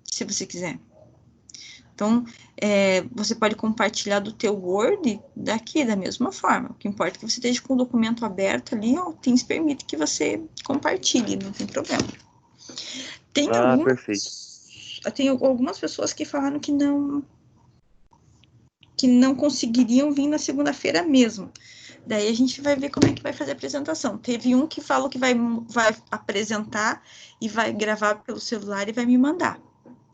se você quiser. Então, você pode compartilhar do teu Word daqui, da mesma forma. O que importa é que você esteja com o documento aberto ali, o Teams permite que você compartilhe, não tem problema. Tem Perfeito. algumas pessoas que falaram que não conseguiriam vir na segunda-feira mesmo. Daí a gente vai ver como é que vai fazer a apresentação. Teve um que falou que vai apresentar e vai gravar pelo celular e vai me mandar.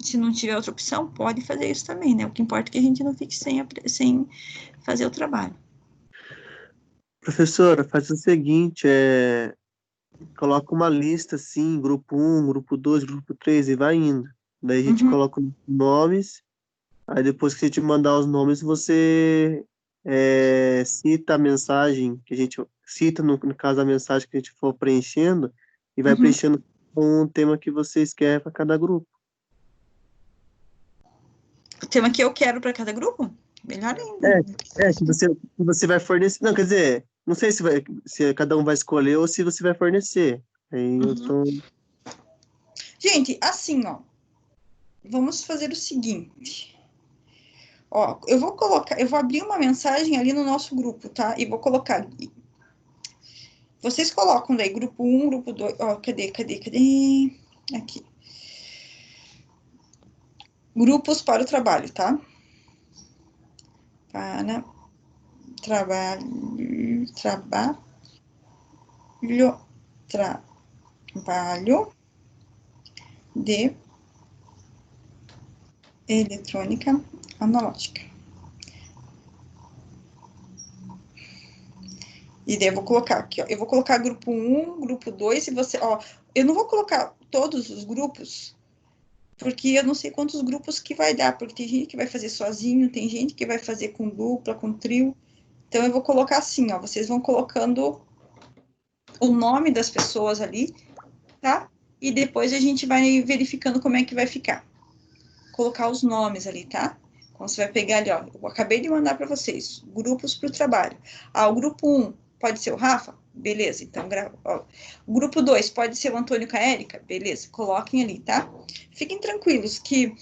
Se não tiver outra opção, pode fazer isso também, né? O que importa é que a gente não fique sem fazer o trabalho. Professora, faz o seguinte, coloca uma lista assim, grupo 1, grupo 2, grupo 3 e vai indo. Daí a gente coloca os nomes, aí depois que a gente mandar os nomes, você cita a mensagem que a gente cita, no caso, a mensagem que a gente for preenchendo, e vai preenchendo com o tema que vocês querem para cada grupo. O tema que eu quero para cada grupo? Melhor ainda. Que você vai fornecer. Não, quer dizer, não sei se cada um vai escolher ou se você vai fornecer. Aí eu tô... Gente, assim, ó. Vamos fazer o seguinte. Ó, eu vou abrir uma mensagem ali no nosso grupo, tá? E vou colocar. Vocês colocam daí grupo 1, grupo 2. Ó, cadê? Aqui. Grupos para o trabalho, tá? Para trabalho de eletrônica analógica. E daí eu vou colocar aqui, ó. Eu vou colocar grupo 1, grupo 2, e você, ó. Eu não vou colocar todos os grupos, porque eu não sei quantos grupos que vai dar, porque tem gente que vai fazer sozinho, tem gente que vai fazer com dupla, com trio. Então eu vou colocar assim, ó. Vocês vão colocando o nome das pessoas ali, tá? E depois a gente vai verificando como é que vai ficar. Colocar os nomes ali, tá? Então você vai pegar ali, ó. Eu acabei de mandar para vocês grupos para o trabalho. O grupo 1 pode ser o Rafa? Beleza, então ó. O grupo 2 pode ser o Antônio com a Érica? Beleza, coloquem ali, tá? Fiquem tranquilos que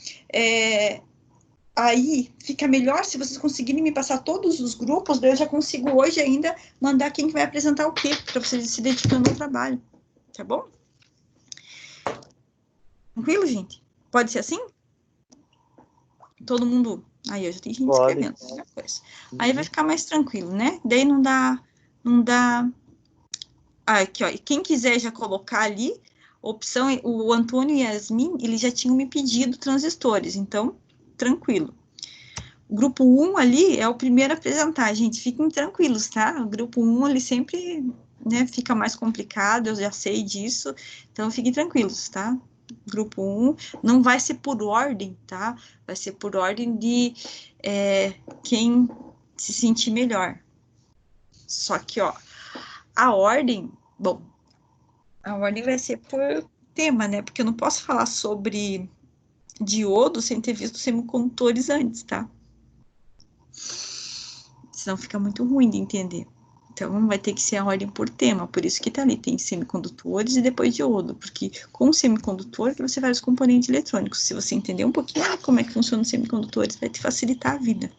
aí fica melhor se vocês conseguirem me passar todos os grupos, daí eu já consigo hoje ainda mandar quem vai apresentar o quê, para vocês se dedicando ao trabalho, tá bom? Tranquilo, gente? Pode ser assim? Todo mundo... Aí, eu já tenho gente escrevendo. Coisa. Aí vai ficar mais tranquilo, né? Daí não dá... Aqui, ó. Quem quiser já colocar ali, opção... O Antônio e a Yasmin, eles já tinham me pedido transistores. Então, tranquilo. O grupo 1 ali é o primeiro a apresentar, gente. Fiquem tranquilos, tá? O grupo 1 ali sempre, né, fica mais complicado, eu já sei disso. Então, fiquem tranquilos, tá? Grupo 1 não vai ser por ordem, tá? Vai ser por ordem de quem se sentir melhor. Só que, ó, a ordem vai ser por tema, né? Porque eu não posso falar sobre diodo sem ter visto semicondutores antes, tá? Senão fica muito ruim de entender. Então, vai ter que ser a ordem por tema, por isso que tá ali, tem semicondutores e depois diodo, porque com o semicondutor você vai os componentes eletrônicos. Se você entender um pouquinho como é que funciona os semicondutores, vai te facilitar a vida.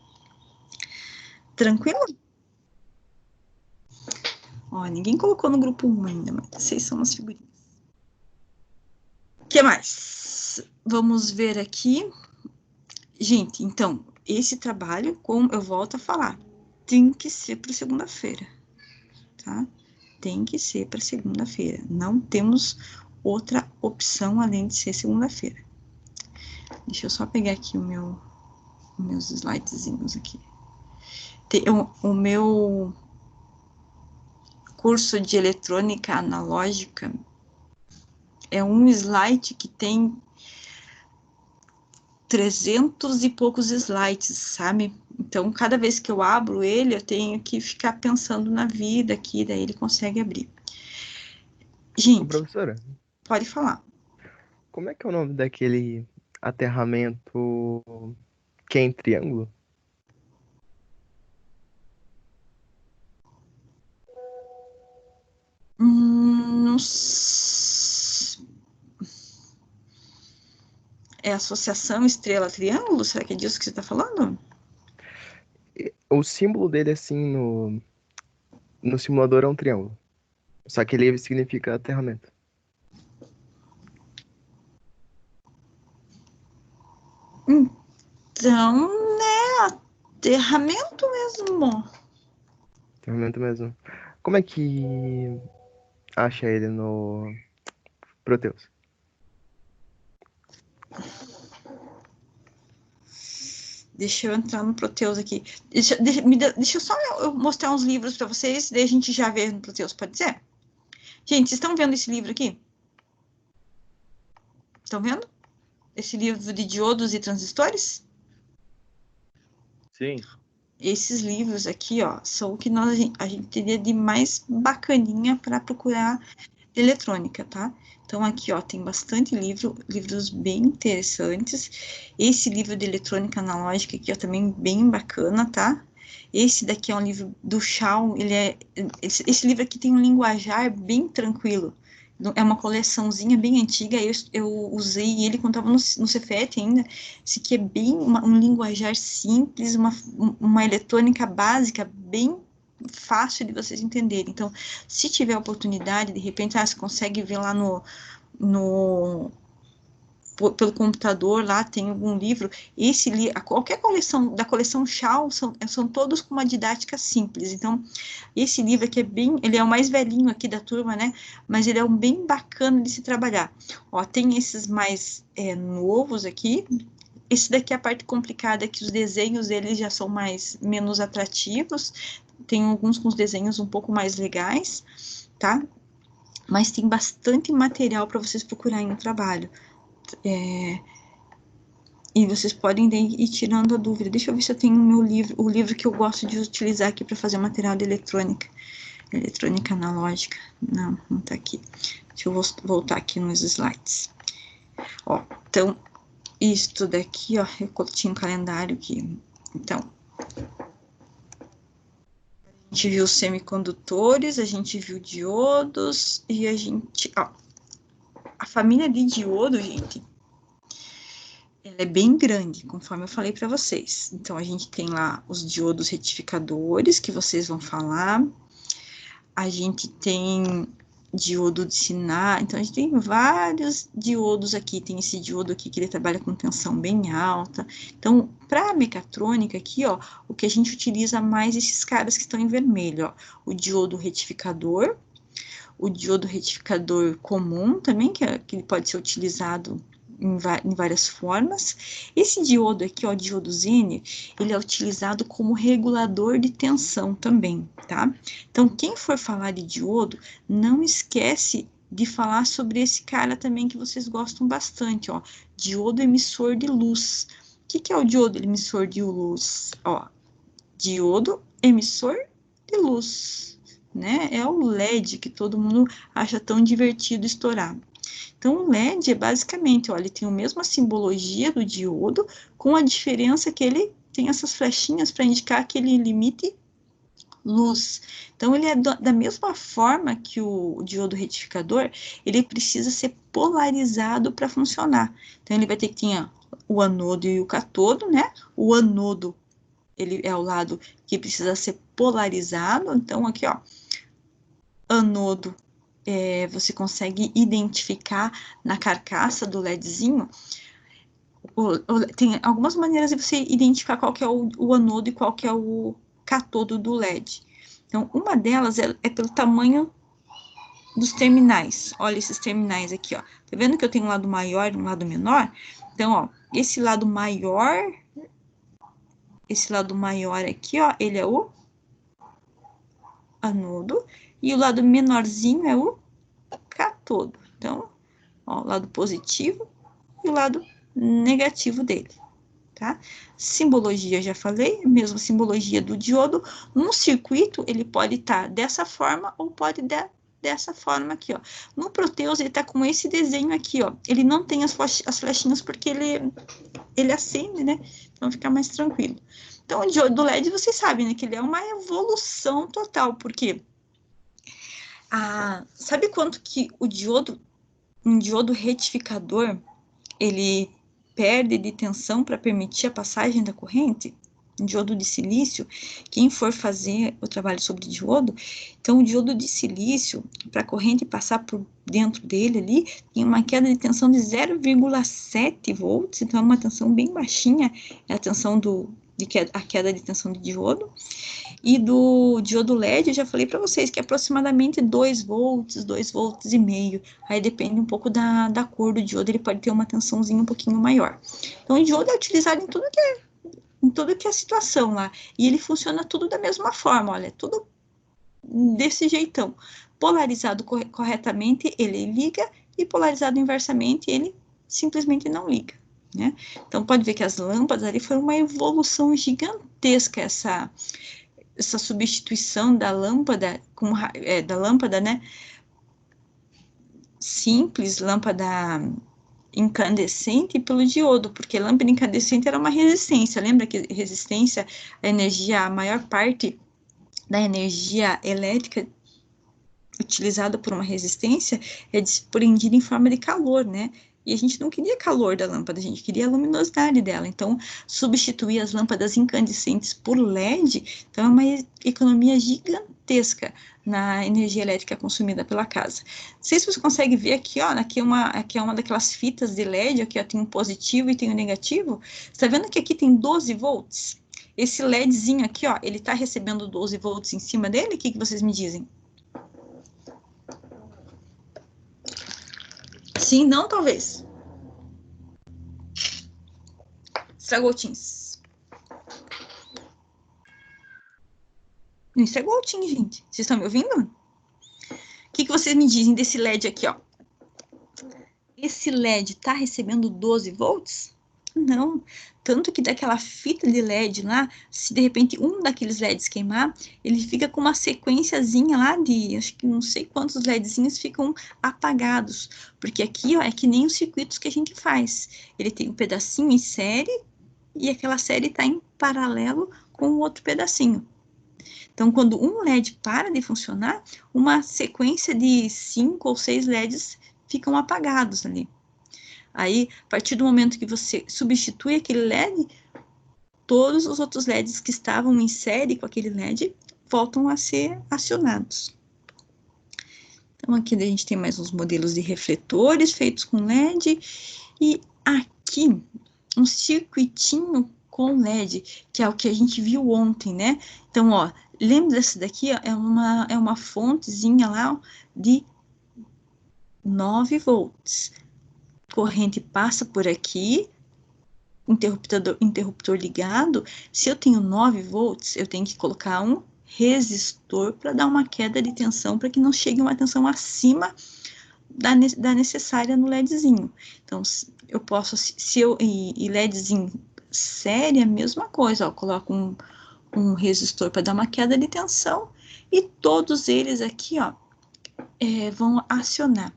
Tranquilo? Ó, ninguém colocou no grupo 1 ainda, mas vocês são umas figurinhas. O que mais? Vamos ver aqui. Gente, então, esse trabalho, como eu volto a falar, tem que ser para segunda-feira, tá? Tem que ser para segunda-feira. Não temos outra opção além de ser segunda-feira. Deixa eu só pegar aqui meus slidezinhos aqui. O meu curso de eletrônica analógica é um slide que tem 300 e poucos slides, sabe? Então, cada vez que eu abro ele, eu tenho que ficar pensando na vida aqui, daí ele consegue abrir. Gente, professora, pode falar. como é que é o nome daquele aterramento que é em triângulo? Não É associação estrela-triângulo? Será que é disso que você está falando? O símbolo dele, assim, no simulador é um triângulo. Só que ele significa aterramento. Então, né, aterramento mesmo. Aterramento mesmo. Como é que acha ele no Proteus? Deixa eu entrar no Proteus aqui. Deixa eu só eu mostrar uns livros para vocês, daí a gente já vê no Proteus, pode ser? Gente, vocês estão vendo esse livro aqui? Estão vendo? Esse livro de diodos e transistores? Sim. Esses livros aqui, ó, são o que a gente teria de mais bacaninha para procurar de eletrônica, tá? Então, aqui, ó, tem bastante livros bem interessantes. Esse livro de eletrônica analógica aqui, ó, também bem bacana, tá? Esse daqui é um livro do Shaw, esse livro aqui tem um linguajar bem tranquilo. É uma coleçãozinha bem antiga, eu usei ele quando estava no Cefet ainda. Esse aqui é bem um linguajar simples, uma eletrônica básica, bem fácil de vocês entenderem. Então, se tiver oportunidade, de repente, você consegue ver lá pelo computador, lá tem algum livro, qualquer coleção, da coleção Shaw, são todos com uma didática simples. Então, esse livro aqui ele é o mais velhinho aqui da turma, né? Mas ele é um bem bacana de se trabalhar. Ó, tem esses mais novos aqui. Esse daqui é a parte complicada, que os desenhos deles já são menos atrativos. Tem alguns com os desenhos um pouco mais legais, tá? Mas tem bastante material para vocês procurarem no trabalho. E vocês podem ir tirando a dúvida. Deixa eu ver se eu tenho o livro que eu gosto de utilizar aqui para fazer material de eletrônica. Eletrônica analógica. Não, não tá aqui. Deixa eu voltar aqui nos slides. Ó, então, isto daqui, ó, eu tinha um calendário aqui. Então, a gente viu semicondutores, a gente viu diodos e a gente, ó, a família de diodo, gente, ela é bem grande, conforme eu falei para vocês. Então, a gente tem lá os diodos retificadores, que vocês vão falar. A gente tem diodo de sinal. Então, a gente tem vários diodos aqui. Tem esse diodo aqui que ele trabalha com tensão bem alta. Então, para a mecatrônica aqui, ó, o que a gente utiliza mais esses caras que estão em vermelho, ó. O diodo retificador, o diodo retificador comum também, que ele pode ser utilizado em várias formas. Esse diodo aqui, ó, diodo Zener, ele é utilizado como regulador de tensão também, tá? Então, quem for falar de diodo, não esquece de falar sobre esse cara também que vocês gostam bastante, ó, diodo emissor de luz. O que é o diodo emissor de luz? Ó, diodo emissor de luz, né? É o LED que todo mundo acha tão divertido estourar. Então, o LED é basicamente, ó, ele tem a mesma simbologia do diodo, com a diferença que ele tem essas flechinhas para indicar que ele limite luz. Então, ele é da mesma forma que o diodo retificador, ele precisa ser polarizado para funcionar. Então, ele vai ter que ter o anodo e o catodo, né? O anodo, ele é o lado que precisa ser polarizado. Então, aqui, ó, anodo, você consegue identificar na carcaça do LEDzinho. Tem algumas maneiras de você identificar qual que é o anodo e qual que é o catodo do LED. Então, uma delas é pelo tamanho dos terminais. Olha esses terminais aqui, ó. Tá vendo que eu tenho um lado maior e um lado menor? Então, ó, esse lado maior aqui, ó, ele é o anodo, e o lado menorzinho é o catodo. Então, ó, o lado positivo e o lado negativo dele, tá? Simbologia, já falei, a mesma simbologia do diodo. No circuito, ele pode estar dessa forma ou pode dessa forma aqui, ó. No Proteus, ele tá com esse desenho aqui, ó. Ele não tem as flechinhas porque ele acende, né? Então fica mais tranquilo. Então, o diodo LED, vocês sabem, né? Que ele é uma evolução total, porque sabe quanto que um diodo retificador, ele perde de tensão para permitir a passagem da corrente, diodo de silício, quem for fazer o trabalho sobre diodo, então o diodo de silício, para a corrente passar por dentro dele ali, tem uma queda de tensão de 0,7 volts, então é uma tensão bem baixinha, é a tensão a queda de tensão de diodo. E do diodo LED, eu já falei para vocês que é aproximadamente 2 volts, 2 volts e meio. Aí depende um pouco da cor do diodo, ele pode ter uma tensãozinha um pouquinho maior. Então, o diodo é utilizado em tudo que é situação lá. E ele funciona tudo da mesma forma, olha, tudo desse jeitão. Polarizado corretamente, ele liga, e polarizado inversamente, ele simplesmente não liga. Né? Então, pode ver que as lâmpadas ali foi uma evolução gigantesca, essa substituição da lâmpada, né, simples, lâmpada incandescente pelo diodo, porque lâmpada incandescente era uma resistência, lembra que resistência, a maior parte da energia elétrica utilizada por uma resistência é desprendida em forma de calor, né? E a gente não queria calor da lâmpada, a gente queria a luminosidade dela. Então, substituir as lâmpadas incandescentes por LED, então é uma economia gigantesca na energia elétrica consumida pela casa. Não sei se você consegue ver aqui, ó, aqui é uma daquelas fitas de LED, aqui ó, tem um positivo e tem um negativo. Você tá vendo que aqui tem 12 volts? Esse LEDzinho aqui, ó, ele tá recebendo 12 volts em cima dele? O que vocês me dizem? Sim, não, talvez. Estragou o Teams. Não estragou o Teams, gente. Vocês estão me ouvindo? O que vocês me dizem desse LED aqui, ó? Esse LED tá recebendo 12 volts? Não. Tanto que daquela fita de LED lá, se de repente um daqueles LEDs queimar, ele fica com uma sequenciazinha lá de, acho que não sei quantos LEDzinhos ficam apagados. Porque aqui, ó, é que nem os circuitos que a gente faz. Ele tem um pedacinho em série e aquela série está em paralelo com o outro pedacinho. Então, quando um LED para de funcionar, uma sequência de 5 ou 6 LEDs ficam apagados ali. Aí, a partir do momento que você substitui aquele LED, todos os outros LEDs que estavam em série com aquele LED voltam a ser acionados. Então, aqui a gente tem mais uns modelos de refletores feitos com LED. E aqui, um circuitinho com LED, que é o que a gente viu ontem, né? Então, ó, lembra dessa daqui? Ó, é uma fontezinha lá ó, de 9 volts. Corrente passa por aqui, interruptor ligado. Se eu tenho 9 volts, eu tenho que colocar um resistor para dar uma queda de tensão, para que não chegue uma tensão acima da necessária no LEDzinho. Então, eu posso, e LEDzinho série, a mesma coisa, ó, coloco um resistor para dar uma queda de tensão, e todos eles aqui, ó, vão acionar.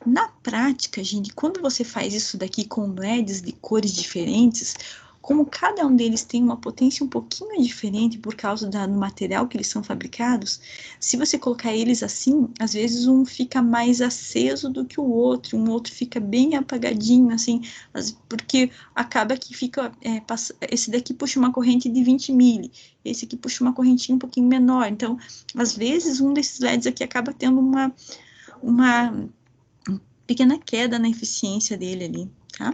Na prática, gente, quando você faz isso daqui com LEDs de cores diferentes, como cada um deles tem uma potência um pouquinho diferente por causa do material que eles são fabricados, se você colocar eles assim, às vezes um fica mais aceso do que o outro, um outro fica bem apagadinho, assim, porque acaba que fica, esse daqui puxa uma corrente de 20 mili, esse aqui puxa uma correntinha um pouquinho menor, então, às vezes um desses LEDs aqui acaba tendo uma pequena queda na eficiência dele ali, tá?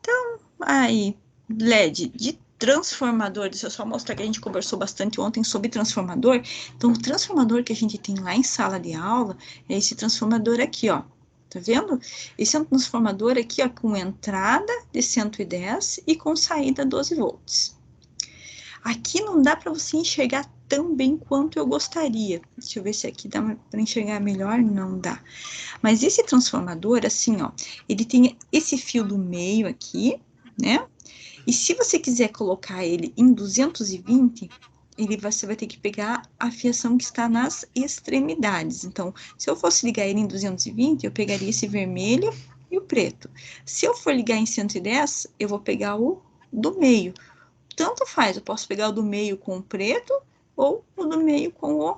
Então, aí, LED de transformador, deixa eu só mostrar que a gente conversou bastante ontem sobre transformador. Então, o transformador que a gente tem lá em sala de aula é esse transformador aqui, ó. Tá vendo? Esse é um transformador aqui, ó, com entrada de 110 e com saída 12 volts. Aqui não dá para você enxergar tão bem quanto eu gostaria. Deixa eu ver se aqui dá para enxergar melhor. Não dá. Mas esse transformador, assim, ó, ele tem esse fio do meio aqui, né? E se você quiser colocar ele em 220, você vai ter que pegar a fiação que está nas extremidades. Então, se eu fosse ligar ele em 220, eu pegaria esse vermelho e o preto. Se eu for ligar em 110, eu vou pegar o do meio. Tanto faz, eu posso pegar o do meio com o preto ou o do meio com o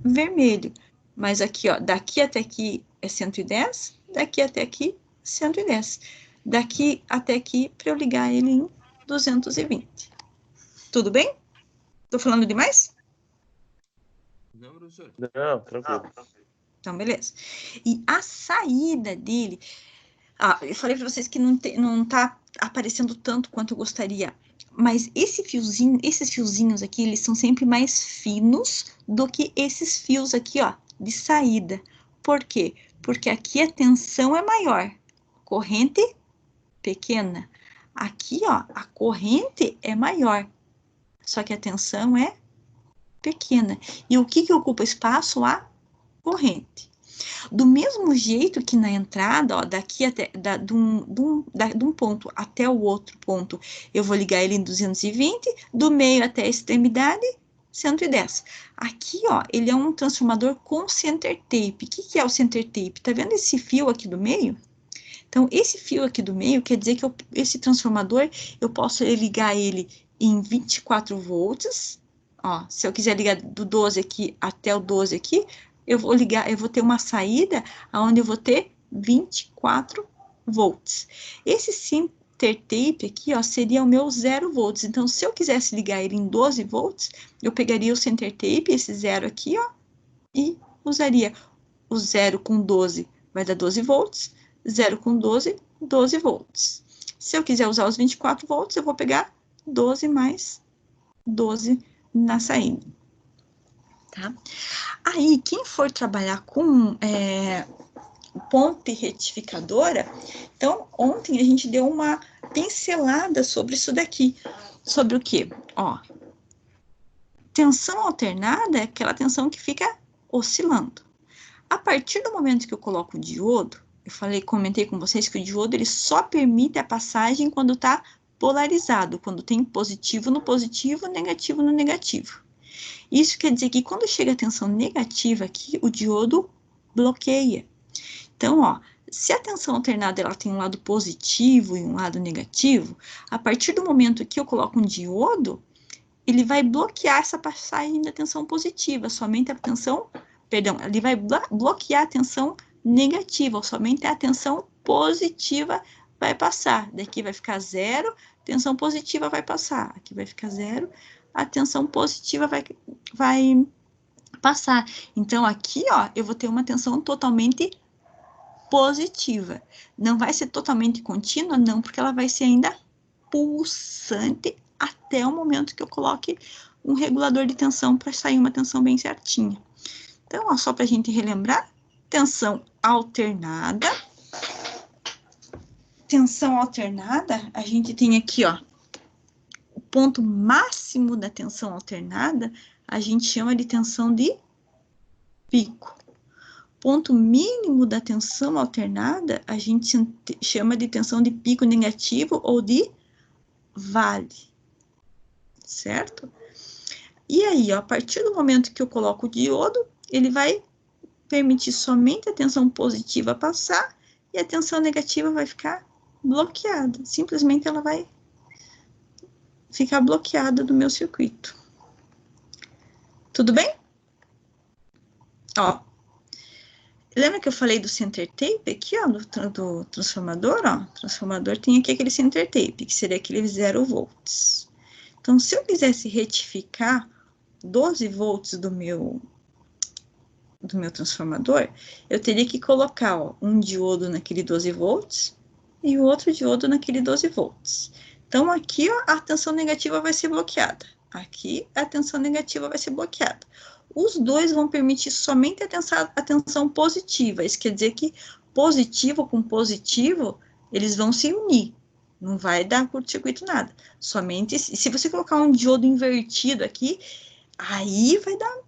vermelho. Mas aqui, ó, daqui até aqui é 110, daqui até aqui 110. daqui até aqui para eu ligar ele em 220. Tudo bem? Tô falando demais? Não, professor. Não, tranquilo. Então, beleza. E a saída dele... eu falei para vocês que não tá aparecendo tanto quanto eu gostaria. Mas esses fiozinhos aqui, eles são sempre mais finos do que esses fios aqui, ó, de saída. Por quê? Porque aqui a tensão é maior. Corrente pequena. Aqui, ó, a corrente é maior. Só que a tensão é pequena. E o que ocupa espaço? A corrente. Do mesmo jeito que na entrada, ó, daqui até de um ponto até o outro ponto, eu vou ligar ele em 220, do meio até a extremidade, 110. Aqui, ó, ele é um transformador com center tape. O que é o center tape? Tá vendo esse fio aqui do meio? Então, esse fio aqui do meio quer dizer que esse transformador, eu posso ligar ele em 24 volts. Ó, se eu quiser ligar do 12 aqui até o 12 aqui, eu vou ter uma saída onde eu vou ter 24 volts. Esse center tape aqui, ó, seria o meu 0 volts. Então, se eu quisesse ligar ele em 12 volts, eu pegaria o center tape, esse 0 aqui, ó, e usaria o 0 com 12, vai dar 12 volts, 0 com 12, 12 volts. Se eu quiser usar os 24 volts, eu vou pegar 12 mais 12 na saída. Tá? Aí, quem for trabalhar com ponte retificadora, então, ontem a gente deu uma pincelada sobre isso daqui. Sobre o quê? Ó, tensão alternada é aquela tensão que fica oscilando. A partir do momento que eu coloco o diodo, comentei com vocês que o diodo ele só permite a passagem quando está polarizado, quando tem positivo no positivo, negativo no negativo. Isso quer dizer que quando chega a tensão negativa aqui, o diodo bloqueia. Então, ó, se a tensão alternada ela tem um lado positivo e um lado negativo, a partir do momento que eu coloco um diodo, ele vai bloquear essa passagem da tensão positiva, somente a tensão, perdão, ele vai bloquear a tensão negativa, somente a tensão positiva vai passar. Daqui vai ficar 0, tensão positiva vai passar. Aqui vai ficar 0, a tensão positiva vai passar. Então, aqui, ó, eu vou ter uma tensão totalmente positiva. Não vai ser totalmente contínua, não, porque ela vai ser ainda pulsante até o momento que eu coloque um regulador de tensão para sair uma tensão bem certinha. Então, ó, só para a gente relembrar, tensão alternada. Tensão alternada, a gente tem aqui, ó, o ponto máximo da tensão alternada, a gente chama de tensão de pico. Ponto mínimo da tensão alternada, a gente chama de tensão de pico negativo ou de vale, certo? E aí, ó, a partir do momento que eu coloco o diodo, ele vai permitir somente a tensão positiva passar e a tensão negativa vai ficar bloqueada. Simplesmente ela vai ficar bloqueada do meu circuito. Tudo bem? Ó, lembra que eu falei do center tape aqui, ó, do transformador, ó? O transformador tem aqui aquele center tape, que seria aquele 0 volts. Então, se eu quisesse retificar 12 volts do meu transformador, eu teria que colocar, ó, um diodo naquele 12 volts e o outro diodo naquele 12 volts. Então, aqui, ó, a tensão negativa vai ser bloqueada. Aqui, a tensão negativa vai ser bloqueada. Os dois vão permitir somente a tensão positiva. Isso quer dizer que positivo com positivo, eles vão se unir. Não vai dar curto-circuito nada. Somente se você colocar um diodo invertido aqui, aí vai dar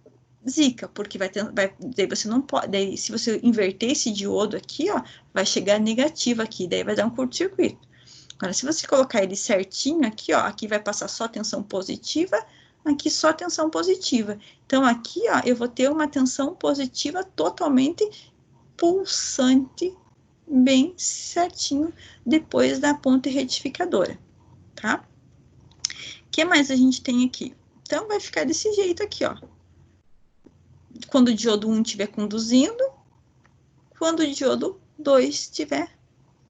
zica, porque daí você não pode, daí se você inverter esse diodo aqui, ó, vai chegar negativo aqui, daí vai dar um curto-circuito. Agora, se você colocar ele certinho aqui, ó, aqui vai passar só tensão positiva, aqui só tensão positiva. Então, aqui, ó, eu vou ter uma tensão positiva totalmente pulsante, bem certinho, depois da ponte retificadora, tá? O que mais a gente tem aqui? Então, vai ficar desse jeito aqui, ó. Quando o diodo 1 estiver conduzindo, quando o diodo 2 estiver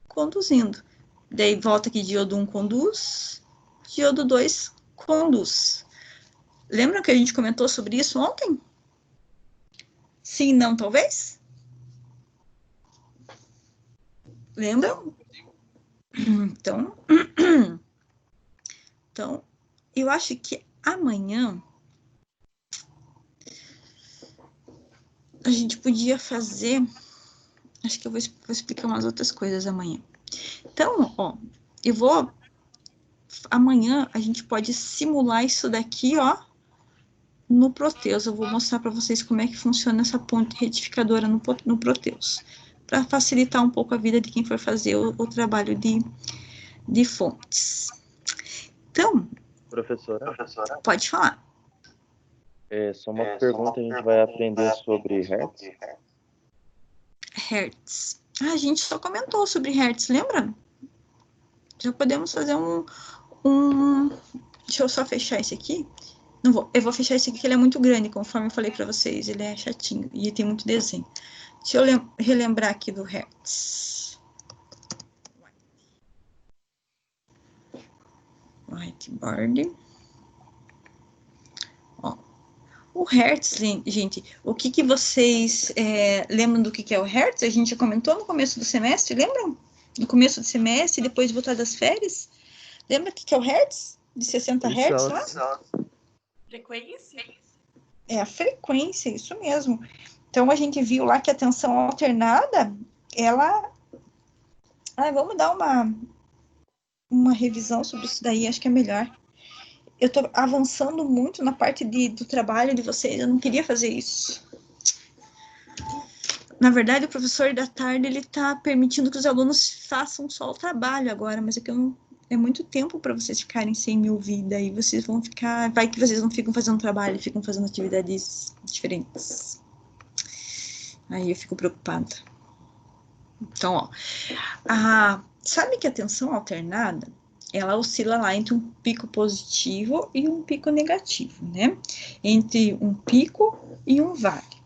conduzindo. Daí volta aqui, diodo 1 conduz, diodo 2 conduz. Lembra que a gente comentou sobre isso ontem? Sim, não, talvez? Lembram? Então, eu acho que amanhã a gente podia fazer... Acho que eu vou explicar umas outras coisas amanhã. Então, ó, eu vou... Amanhã a gente pode simular isso daqui, ó, no Proteus. Eu vou mostrar para vocês como é que funciona essa ponte retificadora no Proteus, para facilitar um pouco a vida de quem for fazer o trabalho de fontes. Então, Professora, pode falar. só uma pergunta, a gente vai aprender sobre Hertz? Hertz. Ah, a gente só comentou sobre Hertz, lembra? Já podemos fazer Deixa eu só fechar esse aqui. Não vou, eu vou fechar esse aqui, que ele é muito grande, conforme eu falei para vocês. Ele é chatinho e tem muito desenho. Deixa eu relembrar aqui do Hertz. Whiteboard. Ó, o Hertz, gente, o que vocês lembram do que é o Hertz? A gente já comentou no começo do semestre, lembram? No começo do semestre, depois de voltar das férias. Lembra o que é o Hertz? De 60 Hertz lá? Frequência? É a frequência, isso mesmo. Então, a gente viu lá que a tensão alternada, ela... vamos dar uma revisão sobre isso daí, acho que é melhor. Eu estou avançando muito na parte do trabalho de vocês, eu não queria fazer isso. Na verdade, o professor da tarde, ele está permitindo que os alunos façam só o trabalho agora, mas é que é muito tempo para vocês ficarem sem me ouvir, daí vocês vão ficar... Vai que vocês não ficam fazendo trabalho, ficam fazendo atividades diferentes. Aí eu fico preocupada. Então, ó, sabe que a tensão alternada, ela oscila lá entre um pico positivo e um pico negativo, né? Entre um pico e um vale.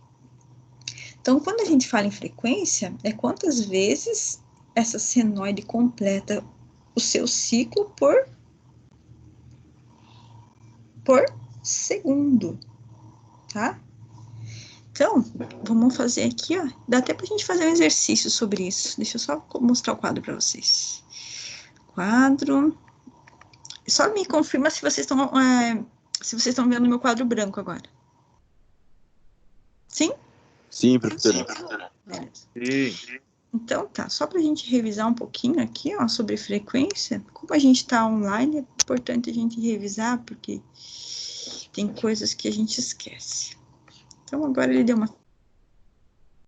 Então, quando a gente fala em frequência, é quantas vezes essa senoide completa o seu ciclo por segundo, tá? Então, vamos fazer aqui, ó. Dá até pra gente fazer um exercício sobre isso. Deixa eu só mostrar o quadro para vocês. Quadro. Só me confirma se vocês estão vendo meu quadro branco agora. Sim? Sim, professora. Beleza. Sim. Então, tá. Só pra gente revisar um pouquinho aqui, ó, sobre frequência. Como a gente tá online, é importante a gente revisar, porque tem coisas que a gente esquece. Então, agora ele deu uma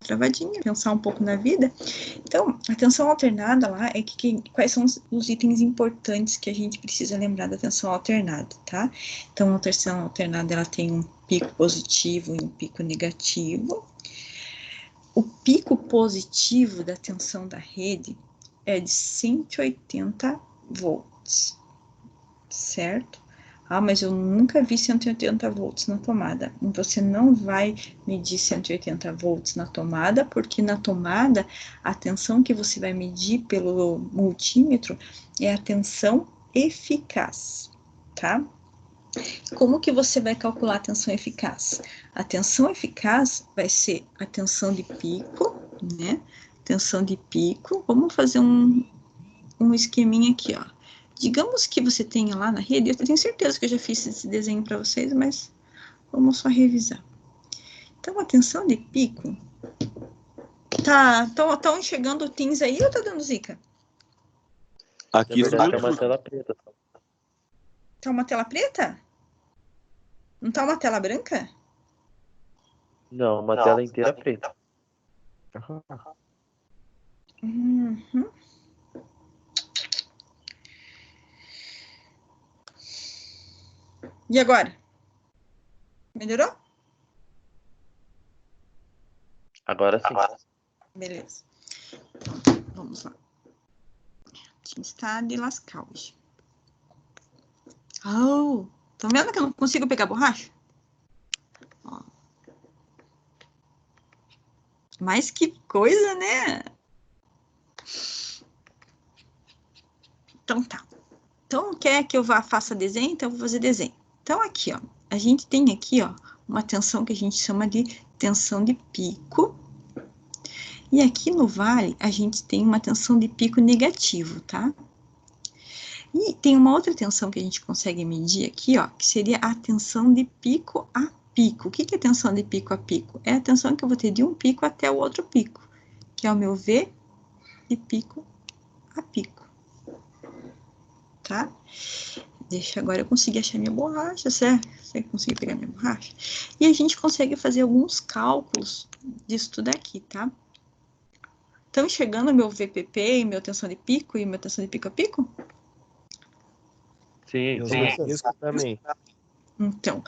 travadinha, pensar um pouco na vida. Então, a tensão alternada lá é quais são os itens importantes que a gente precisa lembrar da tensão alternada, tá? Então, a tensão alternada, ela tem um pico positivo e um pico negativo. O pico positivo da tensão da rede é de 180 volts, certo? Mas eu nunca vi 180 volts na tomada. Você não vai medir 180 volts na tomada, porque na tomada, a tensão que você vai medir pelo multímetro é a tensão eficaz, tá? Como que você vai calcular a tensão eficaz? A tensão eficaz vai ser a tensão de pico, né? Tensão de pico. Vamos fazer um esqueminha aqui, ó. Digamos que você tenha lá na rede, eu tenho certeza que eu já fiz esse desenho para vocês, mas vamos só revisar. Então, a tensão de pico... Estão enxergando o Teams aí ou tá dando zica? Aqui está uma tela preta. Tá uma tela preta? Não tá uma tela branca? Não, uma tela inteira preta. Uhum. E agora? Melhorou? Agora sim. Beleza. Então, vamos lá. Está de lascar hoje. Estão vendo que eu não consigo pegar borracha? Ó. Mas que coisa, né? Então tá. Então, quer que eu faça desenho? Então, eu vou fazer desenho. Então, aqui, ó, a gente tem aqui, ó, uma tensão que a gente chama de tensão de pico. E aqui no vale, a gente tem uma tensão de pico negativo, tá? E tem uma outra tensão que a gente consegue medir aqui, ó, que seria a tensão de pico a pico. O que é tensão de pico a pico? É a tensão que eu vou ter de um pico até o outro pico, que é o meu V de pico a pico. Tá? Deixa agora eu conseguir achar minha borracha, certo? Você conseguir pegar minha borracha? E a gente consegue fazer alguns cálculos disso tudo aqui, tá? Estão enxergando meu VPP, meu tensão de pico e meu tensão de pico a pico? Sim, sim. Isso também. Então,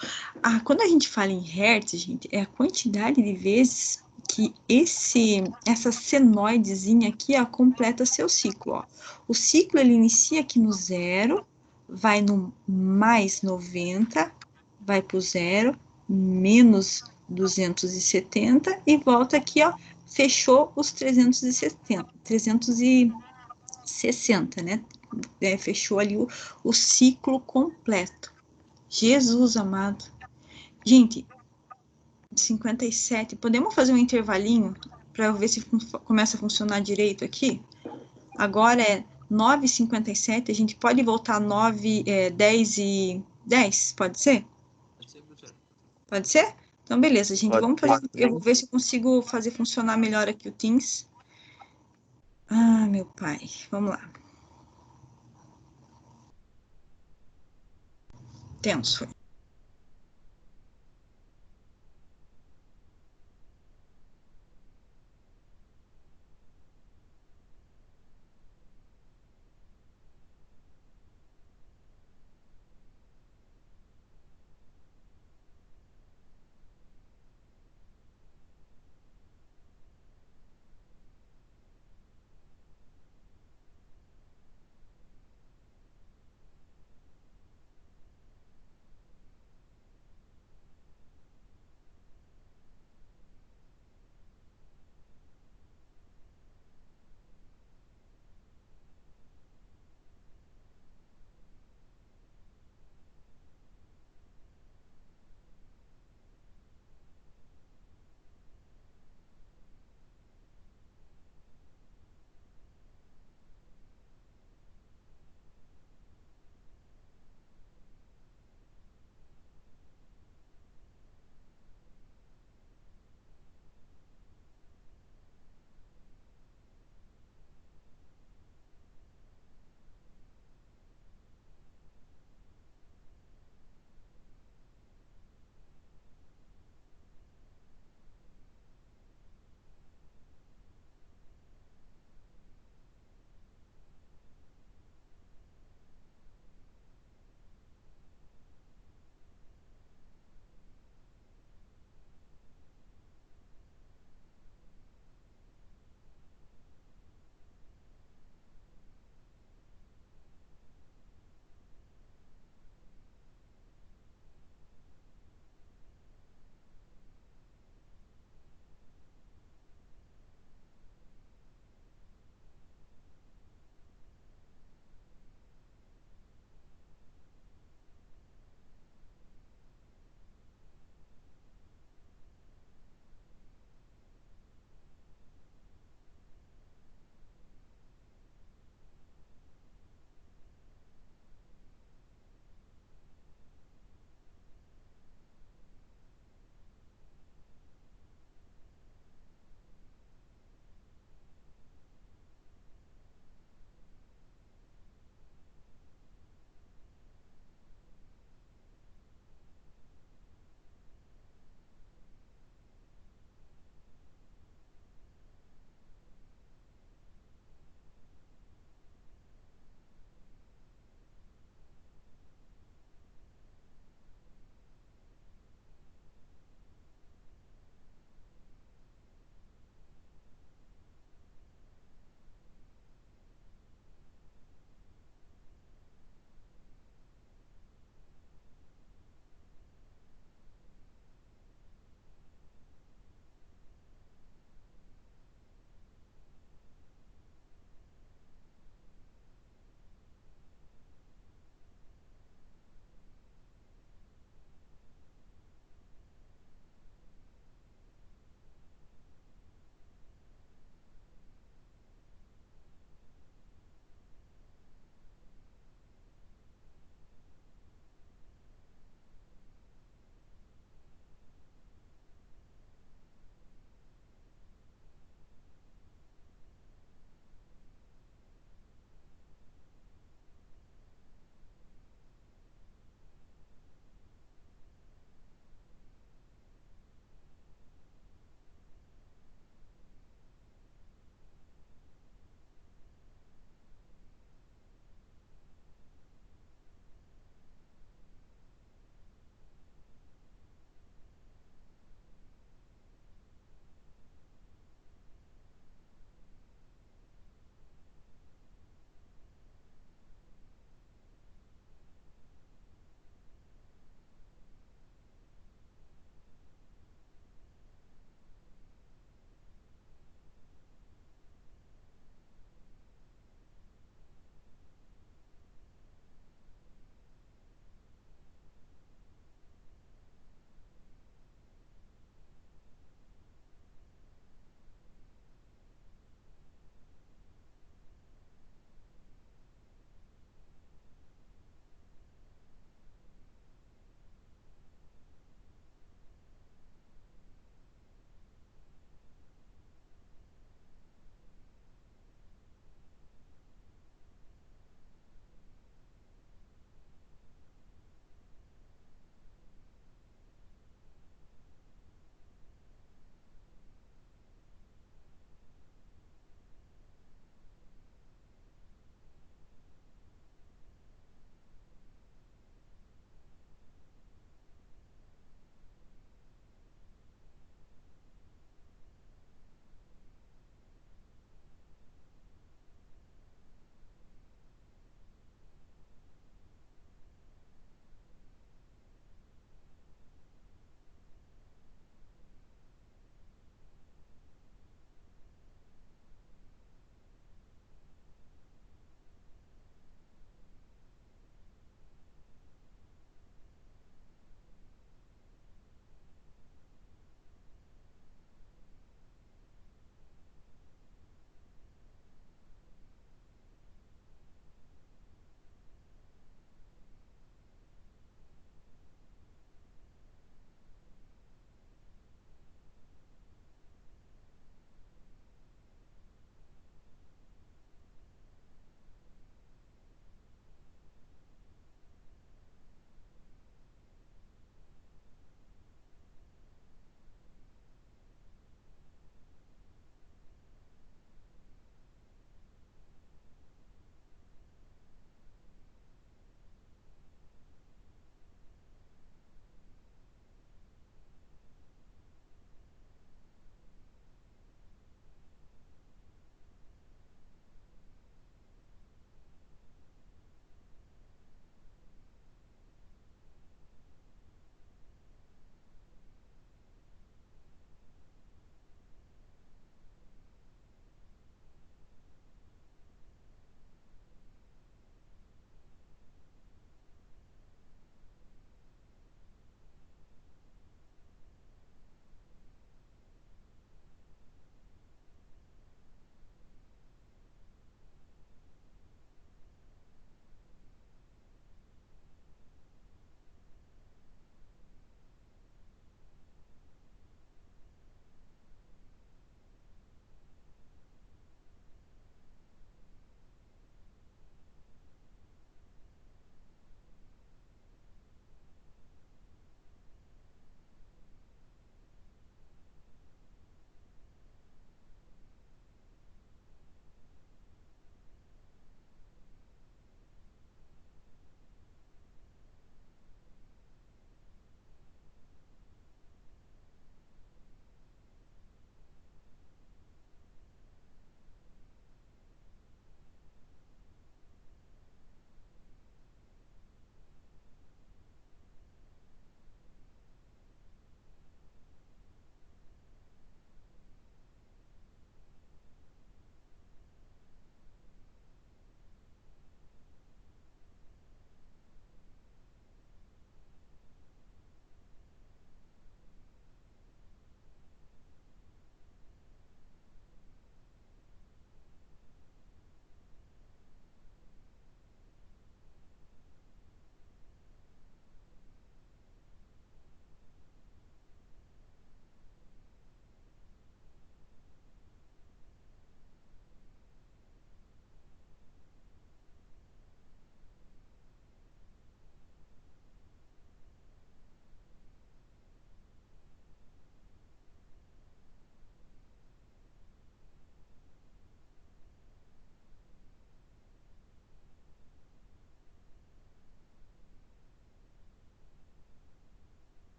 quando a gente fala em hertz, gente, é a quantidade de vezes que essa senoidezinha aqui, ó, completa seu ciclo, ó. O ciclo, ele inicia aqui no 0, vai no mais 90, vai pro 0, menos 270 e volta aqui, ó, fechou os 360, né? Fechou ali o ciclo completo. Jesus amado. Gente, 57. Podemos fazer um intervalinho para eu ver se começa a funcionar direito aqui? Agora é 9h57. A gente pode voltar 10h10? Pode ser? Pode ser? Então, beleza, gente. Pode Vamos ser. fazer. Eu vou ver se eu consigo fazer funcionar melhor aqui o Teams. Ah, meu pai. Vamos lá. Tenso.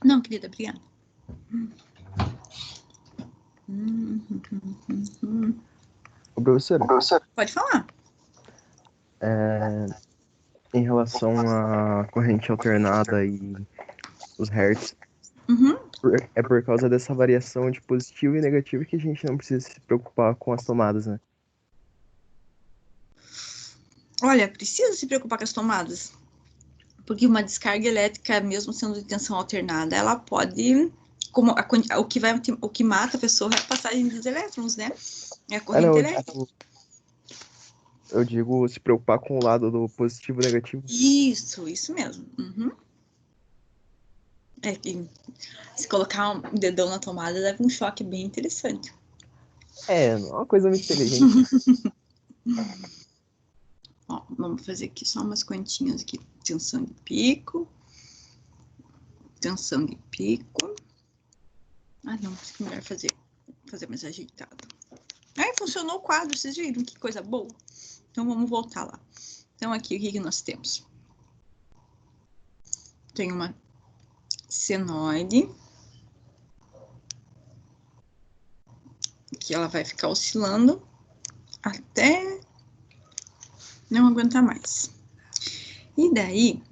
Não, querida, obrigada. Ô, professora, Pode falar. em relação à corrente alternada e os hertz, Uhum. é por causa dessa variação de positivo e negativo que a gente não precisa se preocupar com as tomadas, né? Olha, precisa se preocupar com as tomadas. Porque uma descarga elétrica, mesmo sendo de tensão alternada, ela pode... o que mata a pessoa é a passagem dos elétrons, né? É a corrente Não, elétrica. eu digo se preocupar com o lado do positivo e negativo. Isso mesmo. Uhum. É que se colocar um dedão na tomada, dá um choque bem interessante. Não é uma coisa muito inteligente. Ó, vamos fazer aqui só umas continhas aqui. Tensão de pico. Tensão de pico. Ah, não, acho que é melhor fazer mais ajeitado. Aí funcionou o quadro, vocês viram que coisa boa? Então vamos voltar lá. Então aqui o que nós temos? Tem uma senoide que ela vai ficar oscilando até não aguentar mais. E daí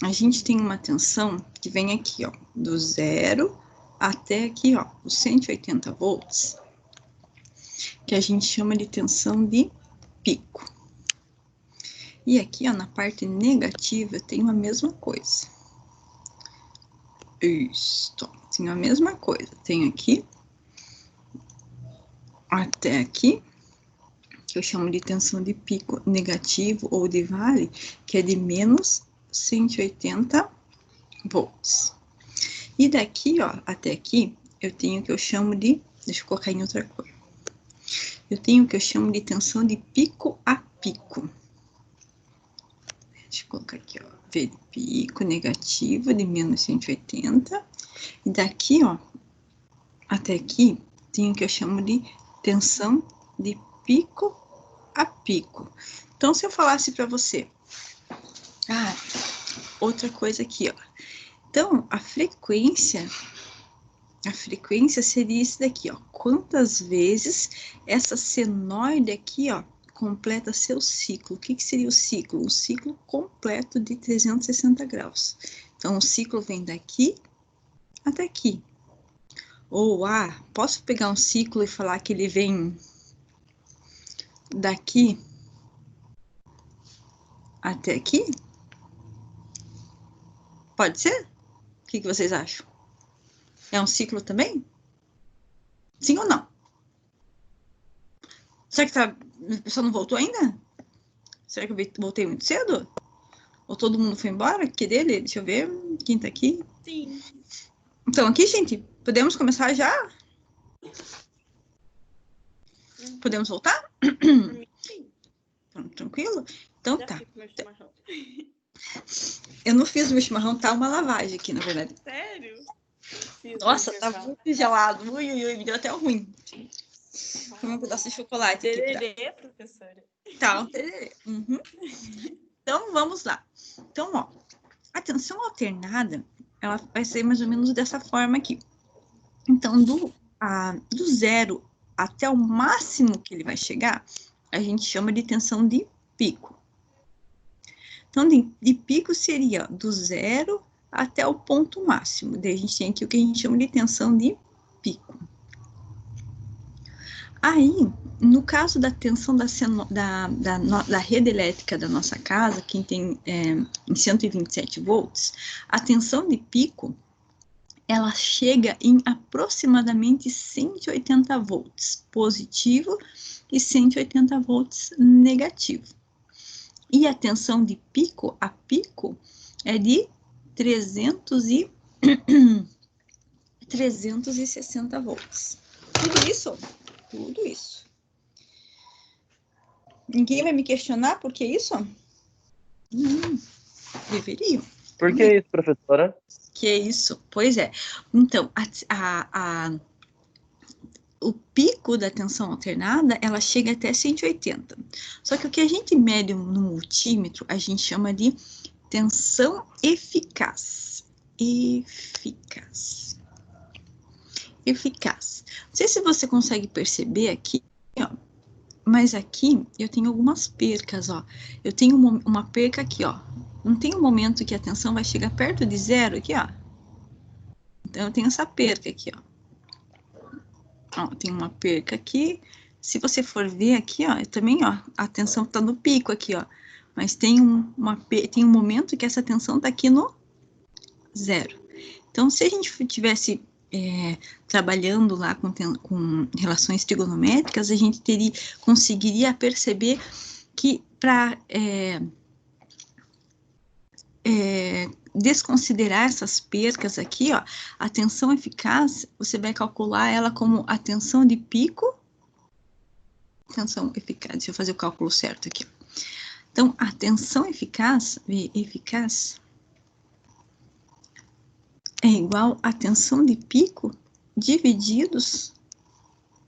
a gente tem uma tensão que vem aqui, ó, do 0 até aqui, ó, os 180 volts, que a gente chama de tensão de pico. E aqui, ó, na parte negativa, tem a mesma coisa. Isso, tem a mesma coisa. Tem aqui, até aqui, que eu chamo de tensão de pico negativo ou de vale, que é de menos 180 volts. E daqui, ó, até aqui, eu tenho o que eu chamo de... Deixa eu colocar em outra cor. Eu tenho o que eu chamo de tensão de pico a pico. Deixa eu colocar aqui, ó. V de pico negativo de menos 180. E daqui, ó, até aqui, tenho o que eu chamo de tensão de pico a pico. Então, se eu falasse para você... Ah, outra coisa aqui, ó. Então, a frequência seria isso daqui, ó. Quantas vezes essa senoide aqui, ó, completa seu ciclo. O que seria o ciclo? Um ciclo completo de 360 graus. Então, o ciclo vem daqui até aqui. Ou, posso pegar um ciclo e falar que ele vem daqui até aqui? Pode ser? O que vocês acham? É um ciclo também? Sim ou não? Será que a pessoa não voltou ainda? Será que eu voltei muito cedo? Ou todo mundo foi embora? Que dele? Deixa eu ver. Quem tá aqui? Sim. Então, aqui, gente, podemos começar já? Podemos voltar? Sim. Tranquilo? Então Já tá. fiz meu chimarrão. Eu não fiz meu chimarrão, tá uma lavagem aqui, na verdade. Sério? Fiz Nossa, no tá intervalo. muito gelado. Ui, me deu até ruim. Comi um pedaço de chocolate aqui. Tererê, professora. Tá, um tererê. Uhum. Então, vamos lá. Então, ó, a tensão alternada, ela vai ser mais ou menos dessa forma aqui. Então, do 0 até o máximo que ele vai chegar, a gente chama de tensão de pico. Então, de pico seria do 0 até o ponto máximo. Daí a gente tem aqui o que a gente chama de tensão de pico. Aí, no caso da tensão da rede elétrica da nossa casa, quem tem em 127 volts, a tensão de pico, ela chega em aproximadamente 180 volts positivo e 180 volts negativo. E a tensão de pico a pico é de 360 volts. Tudo isso. Ninguém vai me questionar por que isso? Deveriam. Por que isso, professora? Que isso? Pois é. Então, o pico da tensão alternada, ela chega até 180. Só que o que a gente mede no multímetro, a gente chama de tensão eficaz. Eficaz. Não sei se você consegue perceber aqui, ó, mas aqui eu tenho algumas percas, ó. Eu tenho uma perca aqui, ó. Não tem um momento que a tensão vai chegar perto de zero aqui, ó. Então, eu tenho essa perca aqui, ó. Ó, tem uma perca aqui. Se você for ver aqui, ó, também, ó, a tensão tá no pico aqui, ó. Mas tem um momento que essa tensão tá aqui no zero. Então, se a gente tivesse trabalhando lá com relações trigonométricas, a gente conseguiria perceber que para desconsiderar essas percas aqui, ó, a tensão eficaz, você vai calcular ela como a tensão de pico. Tensão eficaz, deixa eu fazer o cálculo certo aqui. Então, a tensão eficaz é igual a tensão de pico divididos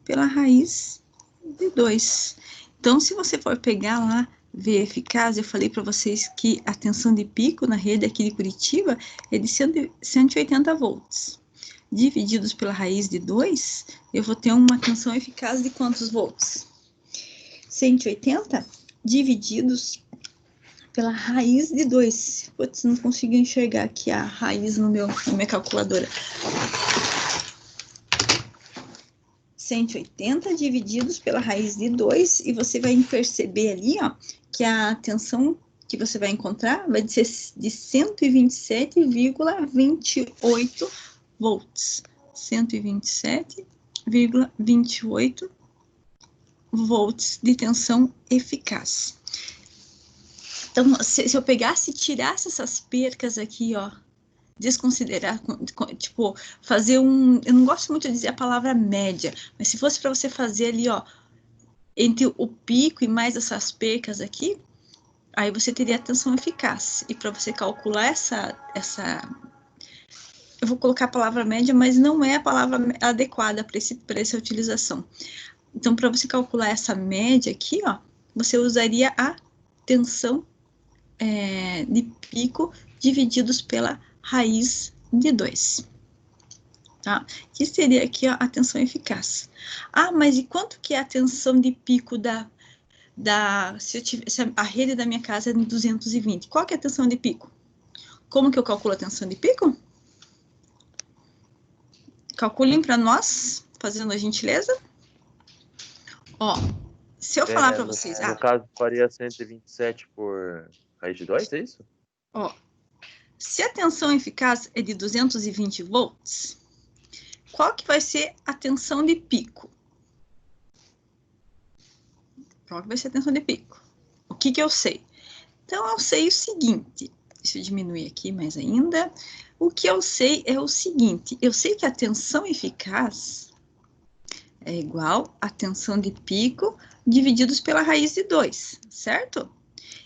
pela raiz de 2. Então, se você for pegar lá, V eficaz, eu falei para vocês que a tensão de pico na rede aqui de Curitiba é de 180 volts. Divididos pela raiz de 2, eu vou ter uma tensão eficaz de quantos volts? 180 divididos pela raiz de 2. Putz, não consigo enxergar aqui a raiz na minha calculadora. 180 divididos pela raiz de 2, e você vai perceber ali, ó, que a tensão que você vai encontrar vai ser de 127,28 volts. 127,28 volts de tensão eficaz. Então, se eu pegasse e tirasse essas percas aqui, ó, desconsiderar, tipo, fazer eu não gosto muito de dizer a palavra média, mas se fosse para você fazer ali, ó, entre o pico e mais essas percas aqui, aí você teria a tensão eficaz. E para você calcular eu vou colocar a palavra média, mas não é a palavra adequada para essa utilização. Então, para você calcular essa média aqui, ó, você usaria a tensão de pico divididos pela raiz de 2. Tá? Que seria aqui, ó, a tensão eficaz. Ah, mas e quanto que é a tensão de pico se a rede da minha casa é de 220? Qual que é a tensão de pico? Como que eu calculo a tensão de pico? Calculem para nós, fazendo a gentileza. Ó, se eu falar para vocês... No caso, faria 127 por raiz de 2, é isso? Ó, se a tensão eficaz é de 220 volts, qual que vai ser a tensão de pico? Qual que vai ser a tensão de pico? O que eu sei? Então, eu sei o seguinte, deixa eu diminuir aqui mais ainda. O que eu sei é o seguinte, eu sei que a tensão eficaz é igual a tensão de pico divididos pela raiz de 2, certo?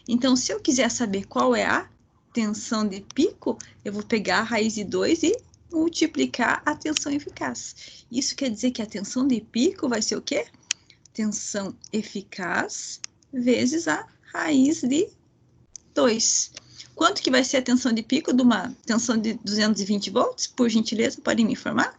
Então, se eu quiser saber qual é a tensão de pico, eu vou pegar a raiz de 2 e multiplicar a tensão eficaz. Isso quer dizer que a tensão de pico vai ser o quê? Tensão eficaz vezes a raiz de 2. Quanto que vai ser a tensão de pico de uma tensão de 220 volts? Por gentileza, podem me informar?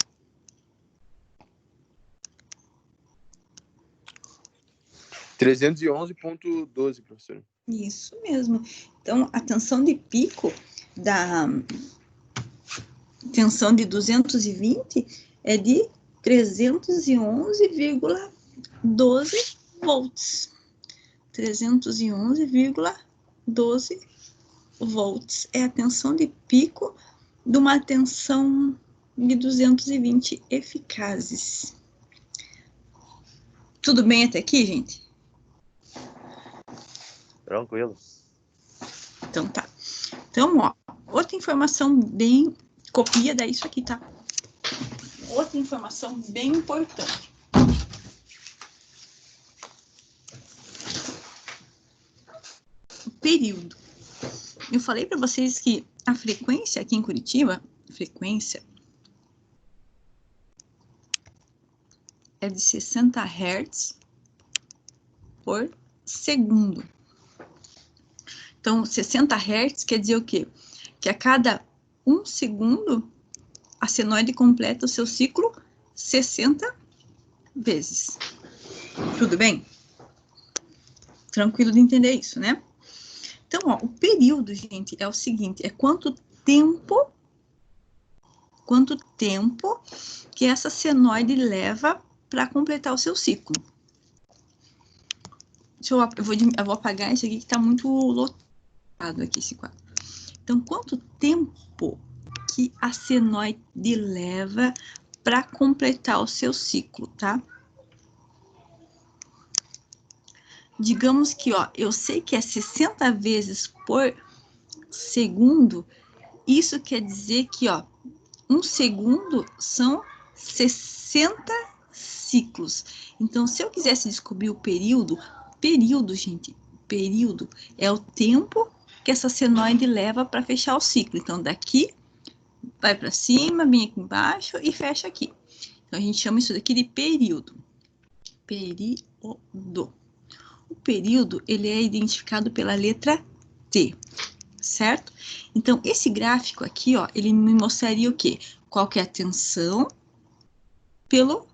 $311,12, professor. Isso mesmo. Então, a tensão de pico da tensão de 220 é de 311,12 volts. 311,12 volts é a tensão de pico de uma tensão de 220 eficazes. Tudo bem até aqui, gente? Tranquilo. Então tá. Então, ó, outra informação bem... Copia daí isso aqui, tá? Outra informação bem importante. Período. Eu falei para vocês que a frequência aqui em Curitiba, frequência é de 60 Hz por segundo. Então, 60 Hz quer dizer o quê? Que a cada 1 segundo, a senoide completa o seu ciclo 60 vezes. Tudo bem? Tranquilo de entender isso, né? Então, ó, o período, gente, é o seguinte, é quanto tempo que essa senoide leva para completar o seu ciclo. Eu vou apagar isso aqui que está muito lotado aqui, esse quadro. Então, quanto tempo que a senoide leva para completar o seu ciclo, tá? Digamos que, ó, eu sei que é 60 vezes por segundo, isso quer dizer que, ó, 1 segundo são 60 ciclos. Então, se eu quisesse descobrir o período, gente, período é o tempo que essa senoide leva para fechar o ciclo. Então, daqui vai para cima, vem aqui embaixo e fecha aqui. Então, a gente chama isso daqui de período. Período. O período, ele é identificado pela letra T, certo? Então, esse gráfico aqui, ó, ele me mostraria o quê? Qual que é a tensão pelo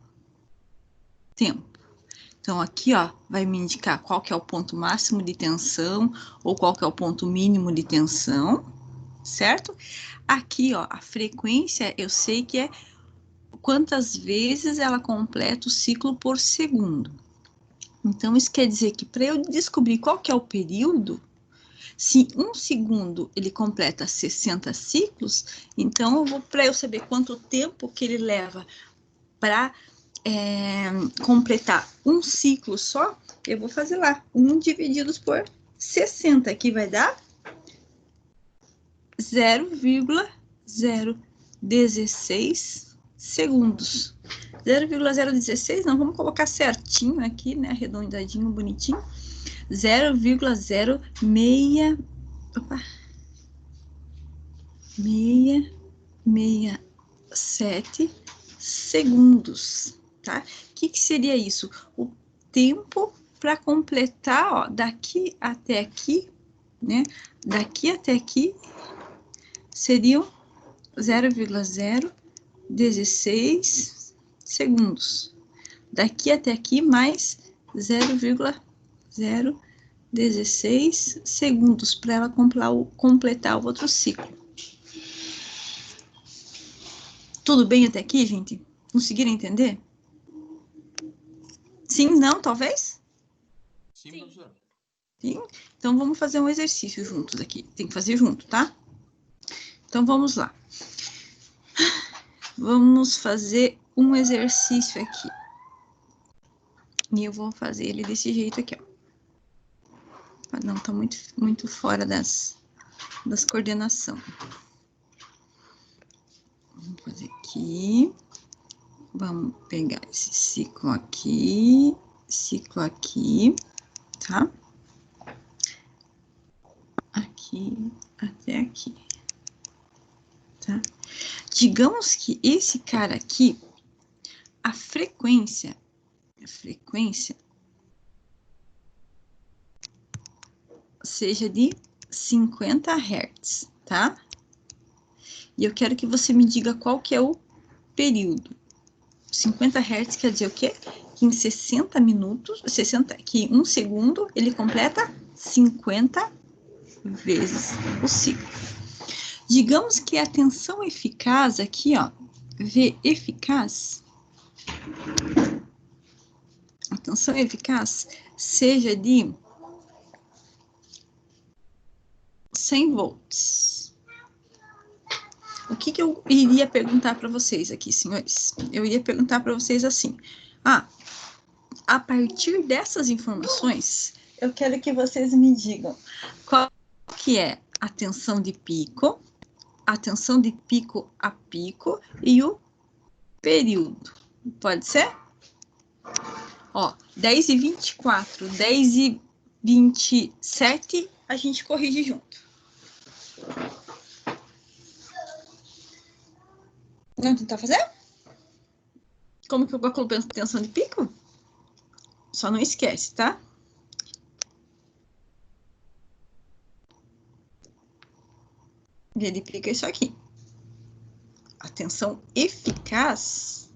tempo. Então, aqui, ó, vai me indicar qual que é o ponto máximo de tensão ou qual que é o ponto mínimo de tensão, certo? Aqui, ó, a frequência, eu sei que é quantas vezes ela completa o ciclo por segundo. Então, isso quer dizer que para eu descobrir qual que é o período, se 1 segundo ele completa 60 ciclos, então para eu saber quanto tempo que ele leva para completar um ciclo só, eu vou fazer lá, 1 divididos por 60, que vai dar 0,016 segundos. 0,016, não, vamos colocar certinho aqui, né, arredondadinho, bonitinho. 0,667 segundos, tá? O que seria isso? O tempo para completar, ó, daqui até aqui, né? Daqui até aqui seriam 0,016 segundos. Daqui até aqui mais 0,016 segundos para ela completar o outro ciclo. Tudo bem até aqui, gente? Conseguiram entender? Sim, não, talvez? Sim, professor. Sim? Então, vamos fazer um exercício juntos aqui. Tem que fazer junto, tá? Então, vamos lá. Vamos fazer um exercício aqui. E eu vou fazer ele desse jeito aqui, ó. Não, tá muito fora das coordenações. Vamos fazer aqui. Vamos pegar esse ciclo aqui, tá? Aqui até aqui, tá? Digamos que esse cara aqui, a frequência seja de 50 Hz, tá? E eu quero que você me diga qual que é o período. 50 Hz quer dizer o quê? Que em 60 minutos, que em 1 segundo, ele completa 50 vezes o ciclo. Digamos que a tensão eficaz aqui, ó, V eficaz, a tensão eficaz seja de 100 volts. O que eu iria perguntar para vocês aqui, senhores? Eu iria perguntar para vocês assim: a partir dessas informações, eu quero que vocês me digam qual que é a tensão de pico, a tensão de pico a pico e o período. Pode ser? Ó, 10h24, 10h27, a gente corrige junto. Vamos tentar fazer? Como que eu calculo a tensão de pico? Só não esquece, tá? V de pico é isso aqui. A tensão eficaz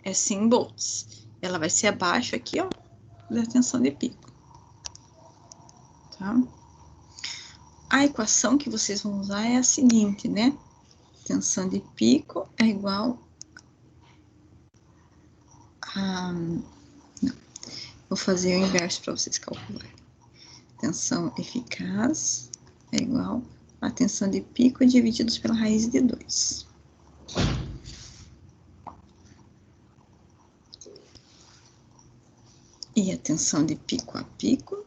é 100 volts. Ela vai ser abaixo aqui, ó, da tensão de pico. Tá? A equação que vocês vão usar é a seguinte, né? Tensão de pico é igual a... Não, vou fazer o inverso para vocês calcularem. Tensão eficaz é igual a tensão de pico divididos pela raiz de 2. E a tensão de pico a pico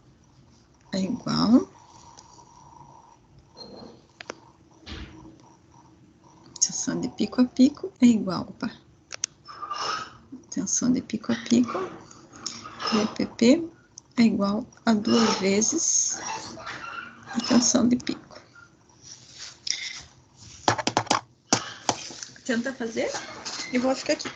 é igual tensão de pico a pico é igual, opa, tensão de pico a pico, VPP é igual a 2 vezes a tensão de pico. Tenta fazer e vou ficar aqui.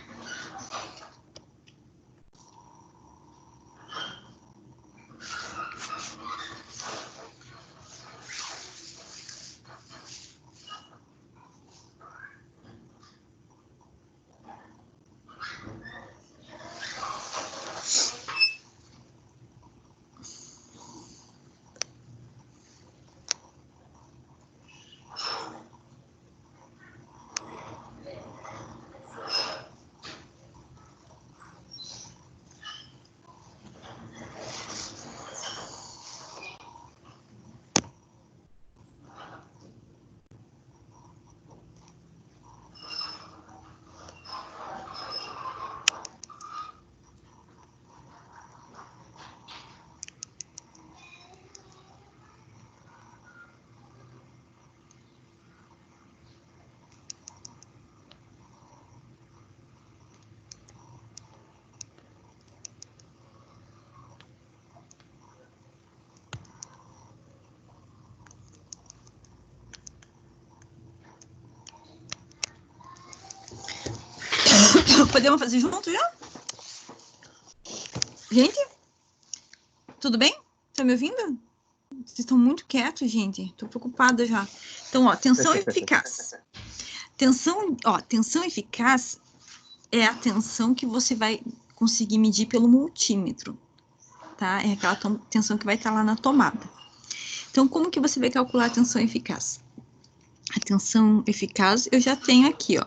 Podemos fazer junto já? Gente? Tudo bem? Tá me ouvindo? Vocês estão muito quietos, gente. Tô preocupada já. Então, ó, tensão eficaz. Tensão eficaz é a tensão que você vai conseguir medir pelo multímetro, tá? É aquela tensão que vai estar lá na tomada. Então, como que você vai calcular a tensão eficaz? A tensão eficaz eu já tenho aqui, ó.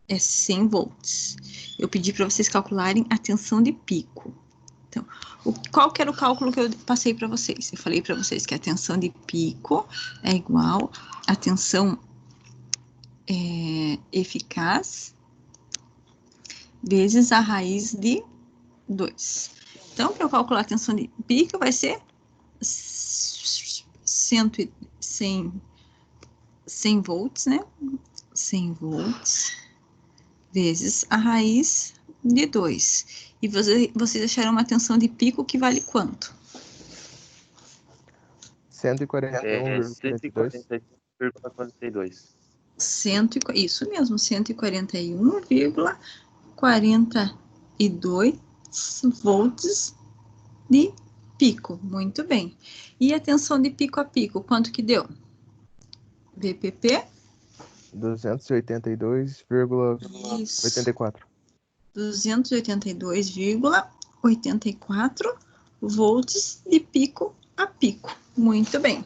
É 100 volts. Eu pedi para vocês calcularem a tensão de pico. Então, qual que era o cálculo que eu passei para vocês? Eu falei para vocês que a tensão de pico é igual à tensão eficaz vezes a raiz de 2. Então, para eu calcular a tensão de pico, vai ser 100 volts, né? 100 volts vezes a raiz de 2. E vocês acharam uma tensão de pico que vale quanto? 141,42. Isso mesmo, 141,42 volts de pico. Muito bem. E a tensão de pico a pico, quanto que deu? VPP? 282,84. 282,84 volts de pico a pico. Muito bem.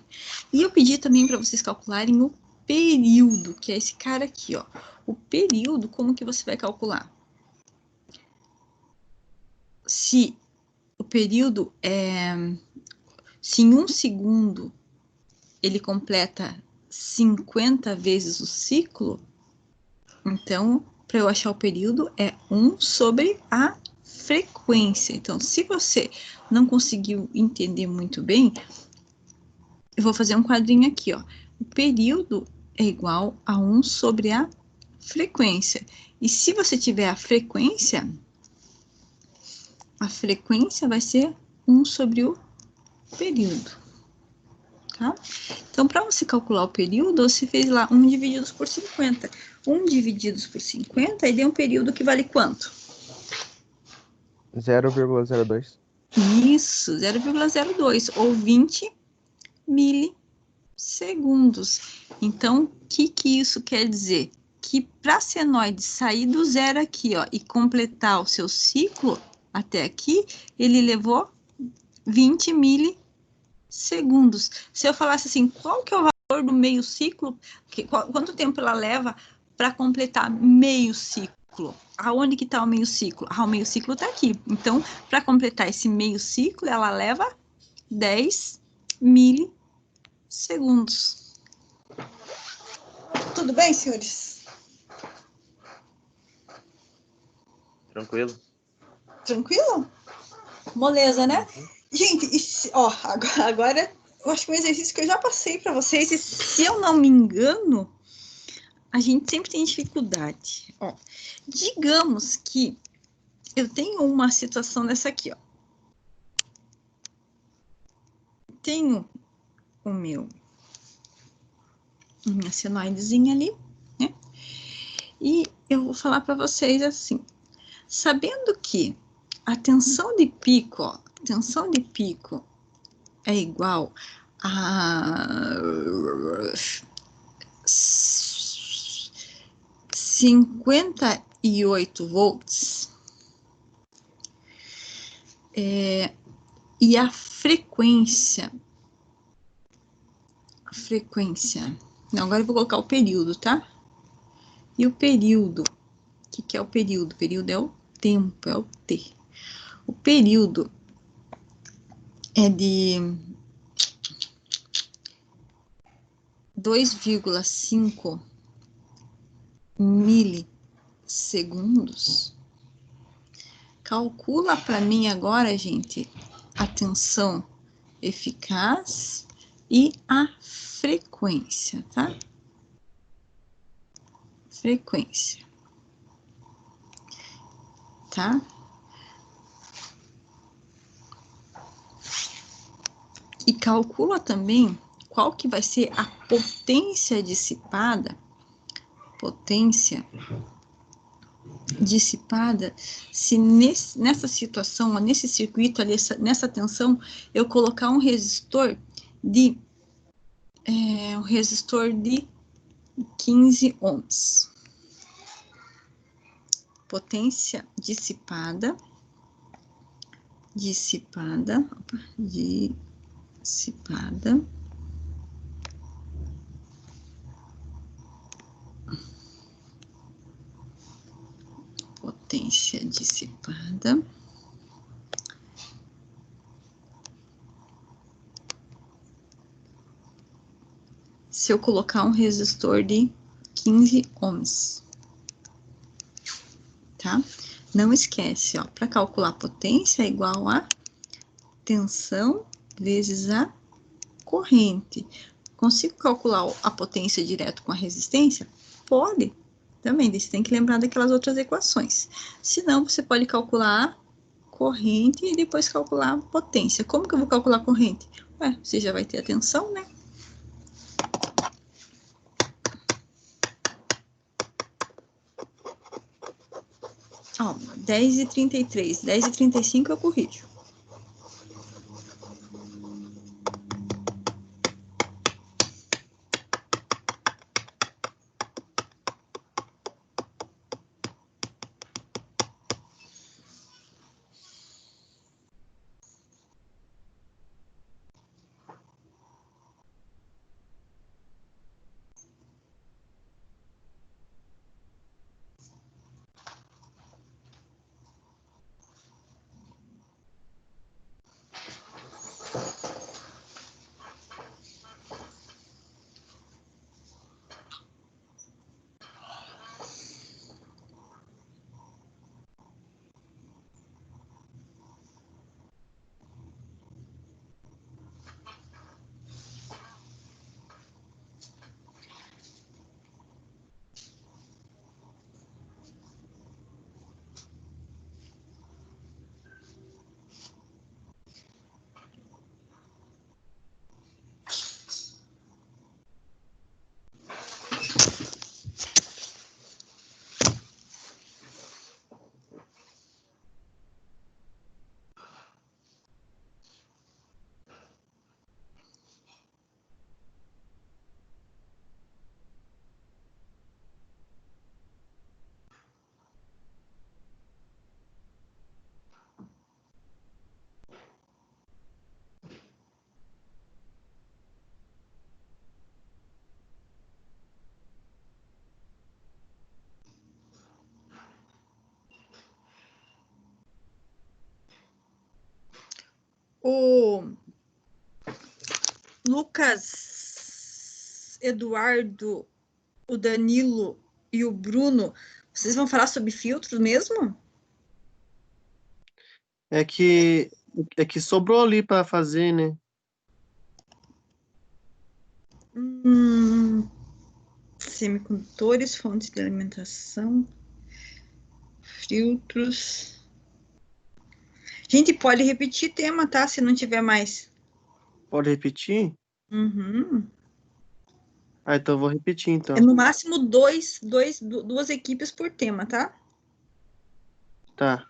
E eu pedi também para vocês calcularem o período, que é esse cara aqui, ó. O período, como que você vai calcular? Se o período se em 1 segundo ele completa 50 vezes o ciclo, então, para eu achar o período, é 1 sobre a frequência. Então, se você não conseguiu entender muito bem, eu vou fazer um quadrinho aqui, ó. O período é igual a 1 sobre a frequência. E se você tiver a frequência vai ser 1 sobre o período. Tá? Então, para você calcular o período, você fez lá 1 divididos por 50. 1 divididos por 50, e deu um período que vale quanto? 0,02. Isso, 0,02, ou 20 milissegundos. segundos. Então, o que isso quer dizer? Que para senoide sair do zero aqui, ó, e completar o seu ciclo até aqui, ele levou 20 milissegundos. Se eu falasse assim, qual que é o valor do meio ciclo? Quanto tempo ela leva para completar meio ciclo? Aonde que está o meio ciclo? O meio ciclo está aqui. Então, para completar esse meio ciclo, ela leva 10 milissegundos. Tudo bem, senhores? Tranquilo? Tranquilo? Moleza, né? Gente, agora eu acho que um exercício que eu já passei para vocês, e se eu não me engano, a gente sempre tem dificuldade. Ó, digamos que eu tenho uma situação dessa aqui, ó. Tenho o minha senoidezinha ali, né? E eu vou falar para vocês assim, sabendo que a tensão de pico, ó, tensão de pico é igual a 58 volts, e a frequência, não, agora eu vou colocar o período, tá? E o período, o que é o período? O período é o tempo, é o T. O período é de 2,5 milissegundos. Calcula para mim agora, gente, a tensão eficaz e a frequência, tá? Frequência, tá? E calcula também qual que vai ser a potência dissipada, se nessa situação, nesse circuito ali, nessa tensão, eu colocar um resistor de 15 ohms. Potência dissipada, potência dissipada, se eu colocar um resistor de 15 ohms, tá? Não esquece, ó, para calcular a potência é igual a tensão vezes a corrente. Consigo calcular a potência direto com a resistência? Pode. Também, você tem que lembrar daquelas outras equações. Se não, você pode calcular a corrente e depois calcular a potência. Como que eu vou calcular a corrente? Ué, você já vai ter a tensão, né? Ó, 10h33, 10h35 eu corrijo. O Lucas, Eduardo, o Danilo e o Bruno, vocês vão falar sobre filtros mesmo? É que sobrou ali para fazer, né? Semicondutores, fontes de alimentação, filtros. Gente, pode repetir tema, tá? Se não tiver mais. Pode repetir? Uhum. Ah, então eu vou repetir, então. É no máximo duas equipes por tema, tá? Tá.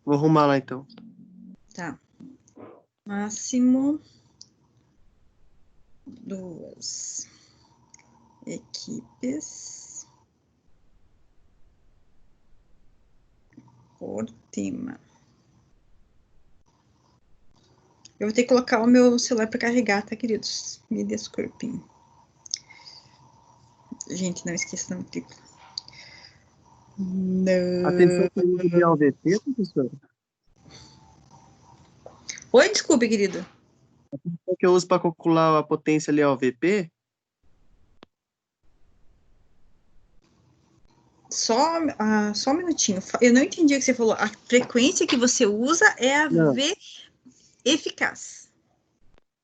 Vou arrumar lá, então. Tá. Máximo 2 equipes por tema. Eu vou ter que colocar o meu celular para carregar, tá, queridos? Me desculpem. Gente, não esqueça da matrícula. Atenção para o uso de AVP, professor. Oi, desculpe, querido. O que eu uso para calcular a potência ali é AVP? Só um minutinho. Eu não entendi o que você falou. A frequência que você usa é a Não. V eficaz.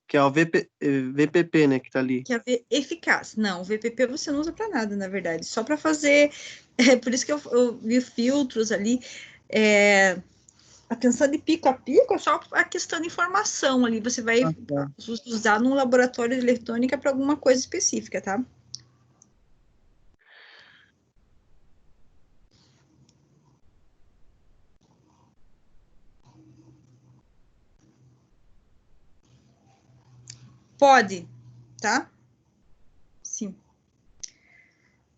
Que é o VPP, né, que tá ali. Que é a V eficaz. Não, o VPP você não usa para nada, na verdade. Só para fazer... É por isso que eu vi filtros ali. A tensão de pico a pico é só a questão de informação ali. Você vai tá. usar num laboratório de eletrônica para alguma coisa específica, tá? Pode, tá? Sim.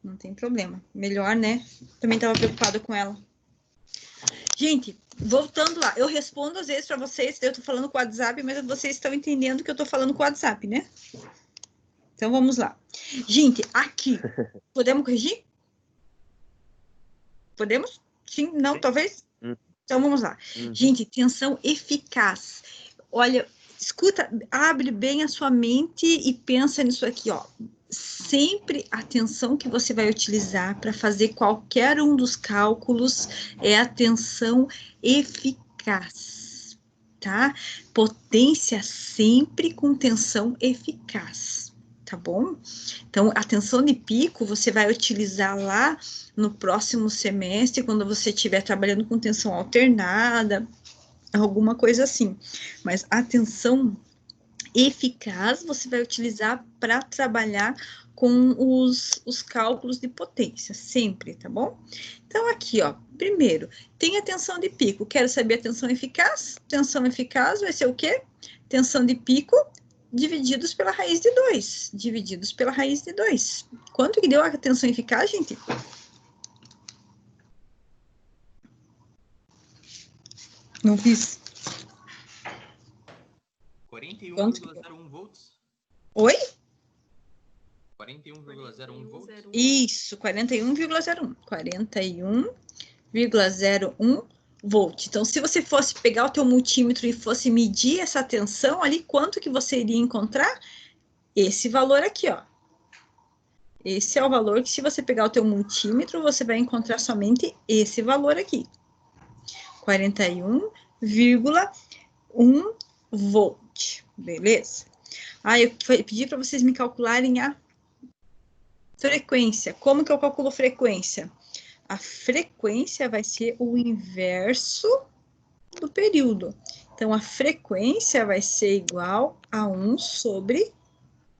Não tem problema. Melhor, né? Também estava preocupada com ela. Gente, voltando lá. Eu respondo às vezes para vocês. Eu estou falando com o WhatsApp, mas vocês estão entendendo que eu estou falando com o WhatsApp, né? Então, vamos lá. Gente, aqui. Podemos corrigir? Podemos? Sim? Não? Talvez? Então, vamos lá. Gente, tensão eficaz. Olha, escuta, abre bem a sua mente e pensa nisso aqui, ó. Sempre a tensão que você vai utilizar para fazer qualquer um dos cálculos é a tensão eficaz, tá? Potência sempre com tensão eficaz, tá bom? Então, a tensão de pico você vai utilizar lá no próximo semestre, quando você estiver trabalhando com tensão alternada, alguma coisa assim. Mas a tensão eficaz você vai utilizar para trabalhar com os cálculos de potência, sempre, tá bom? Então, aqui, ó, primeiro, tem a tensão de pico. Quero saber a tensão eficaz? Tensão eficaz vai ser o quê? Tensão de pico divididos pela raiz de 2. Divididos pela raiz de 2. Quanto que deu a tensão eficaz, gente? Não fiz. 41,01 volts. Oi? 41,01 volts. Isso, 41,01. 41,01 volt. Então, se você fosse pegar o teu multímetro e fosse medir essa tensão ali, quanto que você iria encontrar? Esse valor aqui, ó. Esse é o valor que, se você pegar o teu multímetro, você vai encontrar somente esse valor aqui. 41,1 volt. Beleza? Eu pedi para vocês me calcularem a frequência. Como que eu calculo frequência? A frequência vai ser o inverso do período. Então, a frequência vai ser igual a 1 sobre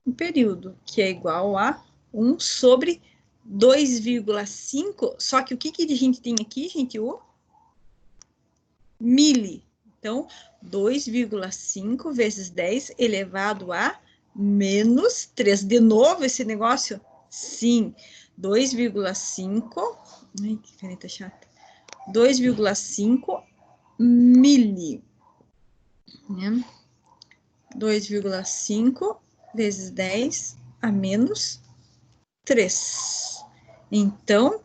o período, que é igual a 1 sobre 2,5. Só que o que a gente tem aqui, gente? O mili. Então, 2,5 vezes 10 elevado a menos 3. De novo esse negócio? Sim. 2,5. Ai, que caneta chata. 2,5 mili. Né? 2,5 vezes 10 a menos 3. Então,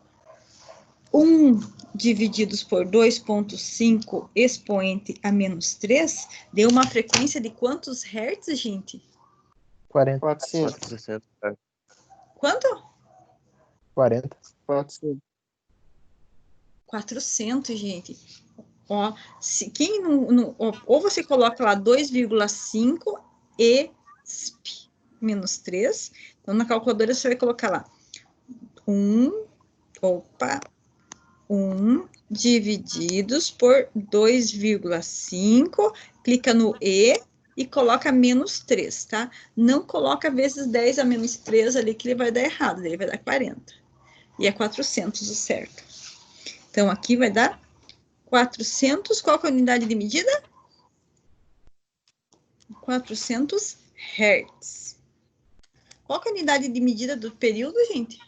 1 divididos por 2,5 expoente a menos 3, deu uma frequência de quantos hertz, gente? 40. 400. 460. Quanto? 40. 400. 400, gente. Ó, se quem não, ou você coloca lá 2,5 ESP menos 3. Então, na calculadora, você vai colocar lá 1 divididos por 2,5, clica no E e coloca menos 3, tá? Não coloca vezes 10 a menos 3 ali, que ele vai dar errado, ele vai dar 40. E é 400 o certo. Então, aqui vai dar 400, qual que é a unidade de medida? 400 Hz. Qual que é a unidade de medida do período, gente?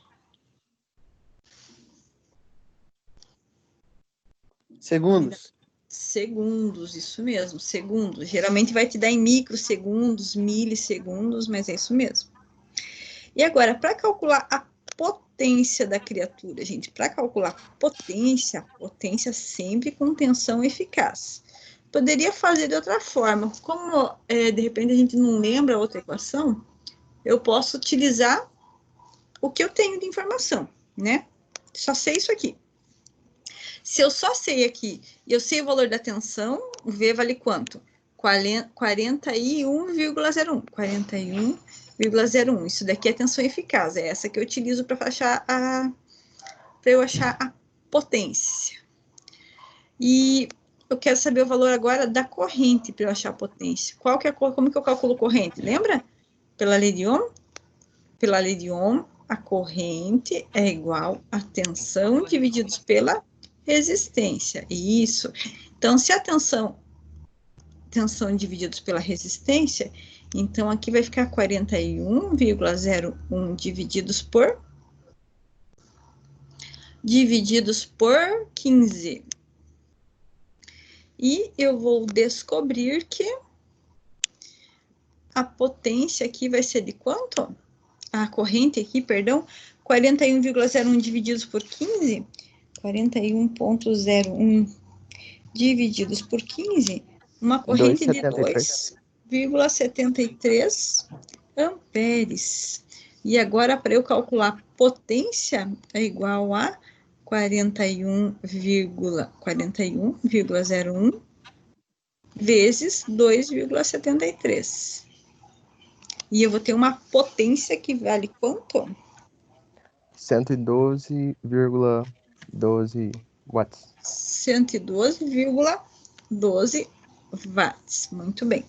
Segundos. Segundos, isso mesmo, segundos. Geralmente vai te dar em microsegundos, milissegundos, mas é isso mesmo. E agora, para calcular a potência da criatura, gente, para calcular potência sempre com tensão eficaz. Poderia fazer de outra forma. Como, de repente, a gente não lembra a outra equação, eu posso utilizar o que eu tenho de informação, né? Só sei isso aqui. Se eu só sei aqui, e eu sei o valor da tensão, o V vale quanto? 41,01. 41,01. Isso daqui é tensão eficaz. É essa que eu utilizo para eu achar a potência. E eu quero saber o valor agora da corrente para eu achar a potência. Como que eu calculo corrente? Lembra? Pela lei de Ohm? Pela lei de Ohm, a corrente é igual a tensão divididos pela resistência. Isso. Então, se a tensão divididos pela resistência, então aqui vai ficar 41,01 divididos por 15. E eu vou descobrir que a potência aqui vai ser de quanto? A corrente aqui, perdão, 41,01 divididos por 15, 41,01 divididos por 15, uma corrente de 2,73 amperes. E agora, para eu calcular potência, é igual a 41,01 vezes 2,73. E eu vou ter uma potência que vale quanto? 112,12 watts. 112,12 watts. Muito bem.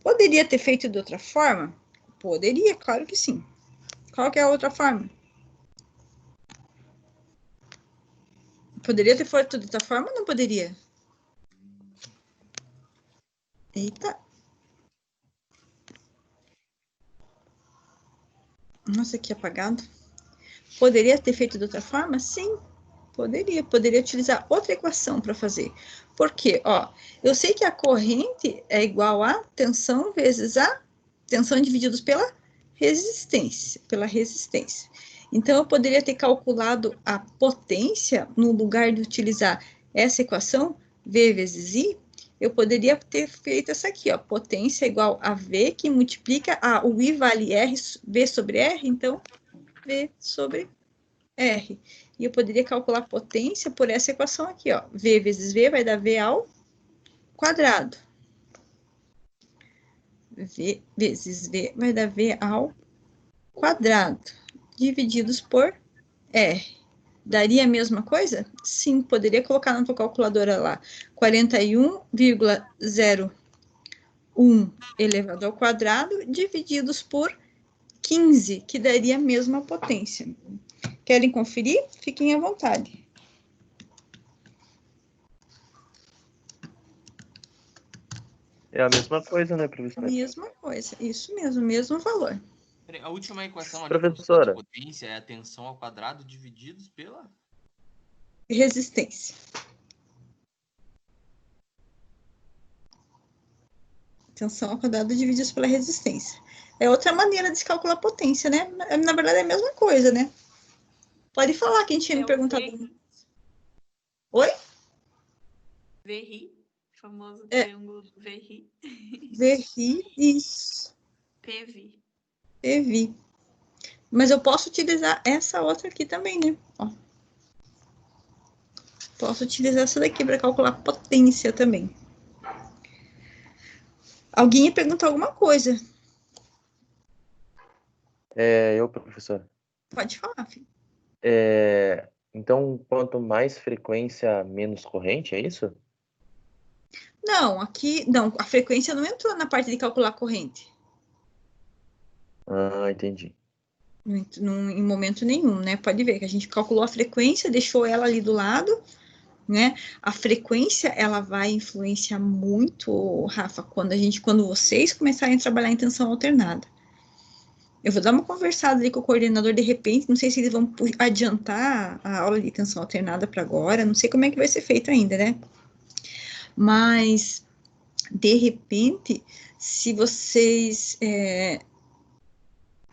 Poderia ter feito de outra forma? Poderia, claro que sim. Qual que é a outra forma? Poderia ter feito de outra forma ou não poderia? Eita. Nossa, aqui apagado. Poderia ter feito de outra forma? Sim, poderia. Poderia utilizar outra equação para fazer. Por quê? Ó, eu sei que a corrente é igual a tensão vezes a tensão divididos pela resistência. Então, eu poderia ter calculado a potência, no lugar de utilizar essa equação, V vezes I, eu poderia ter feito essa aqui, ó, potência igual a V, que multiplica, o I vale R, V sobre R, então, V sobre R. E eu poderia calcular a potência por essa equação aqui, ó, V vezes V vai dar V ao quadrado. V vezes V vai dar V ao quadrado, divididos por R. Daria a mesma coisa? Sim, poderia colocar na tua calculadora lá, 41,01 elevado ao quadrado, divididos por 15, que daria a mesma potência. Querem conferir? Fiquem à vontade. É a mesma coisa, né, professora? Mesma coisa, isso mesmo, mesmo valor. A última equação ali, Professora. de potência é a tensão ao quadrado divididos pela Resistência. Tensão ao quadrado divididos pela resistência. É outra maneira de se calcular a potência, né? Na verdade, é a mesma coisa, né? Pode falar, quem tinha me perguntado. Oi? Verri, famoso É. triângulo do Verri. Verri, isso. PV. PV. Mas eu posso utilizar essa outra aqui também, né? Ó. Posso utilizar essa daqui para calcular potência também. Alguém ia perguntar alguma coisa? Eu, professor. Pode falar, filho. Então, quanto mais frequência, menos corrente, é isso? Não, aqui, não, a frequência não entrou na parte de calcular a corrente. Ah, entendi. Em momento nenhum, né? Pode ver que a gente calculou a frequência, deixou ela ali do lado, né? A frequência, ela vai influenciar muito, Rafa, quando vocês começarem a trabalhar em tensão alternada. Eu vou dar uma conversada ali com o coordenador de repente, não sei se eles vão adiantar a aula de tensão alternada para agora, não sei como é que vai ser feito ainda, né? Mas, de repente, se vocês...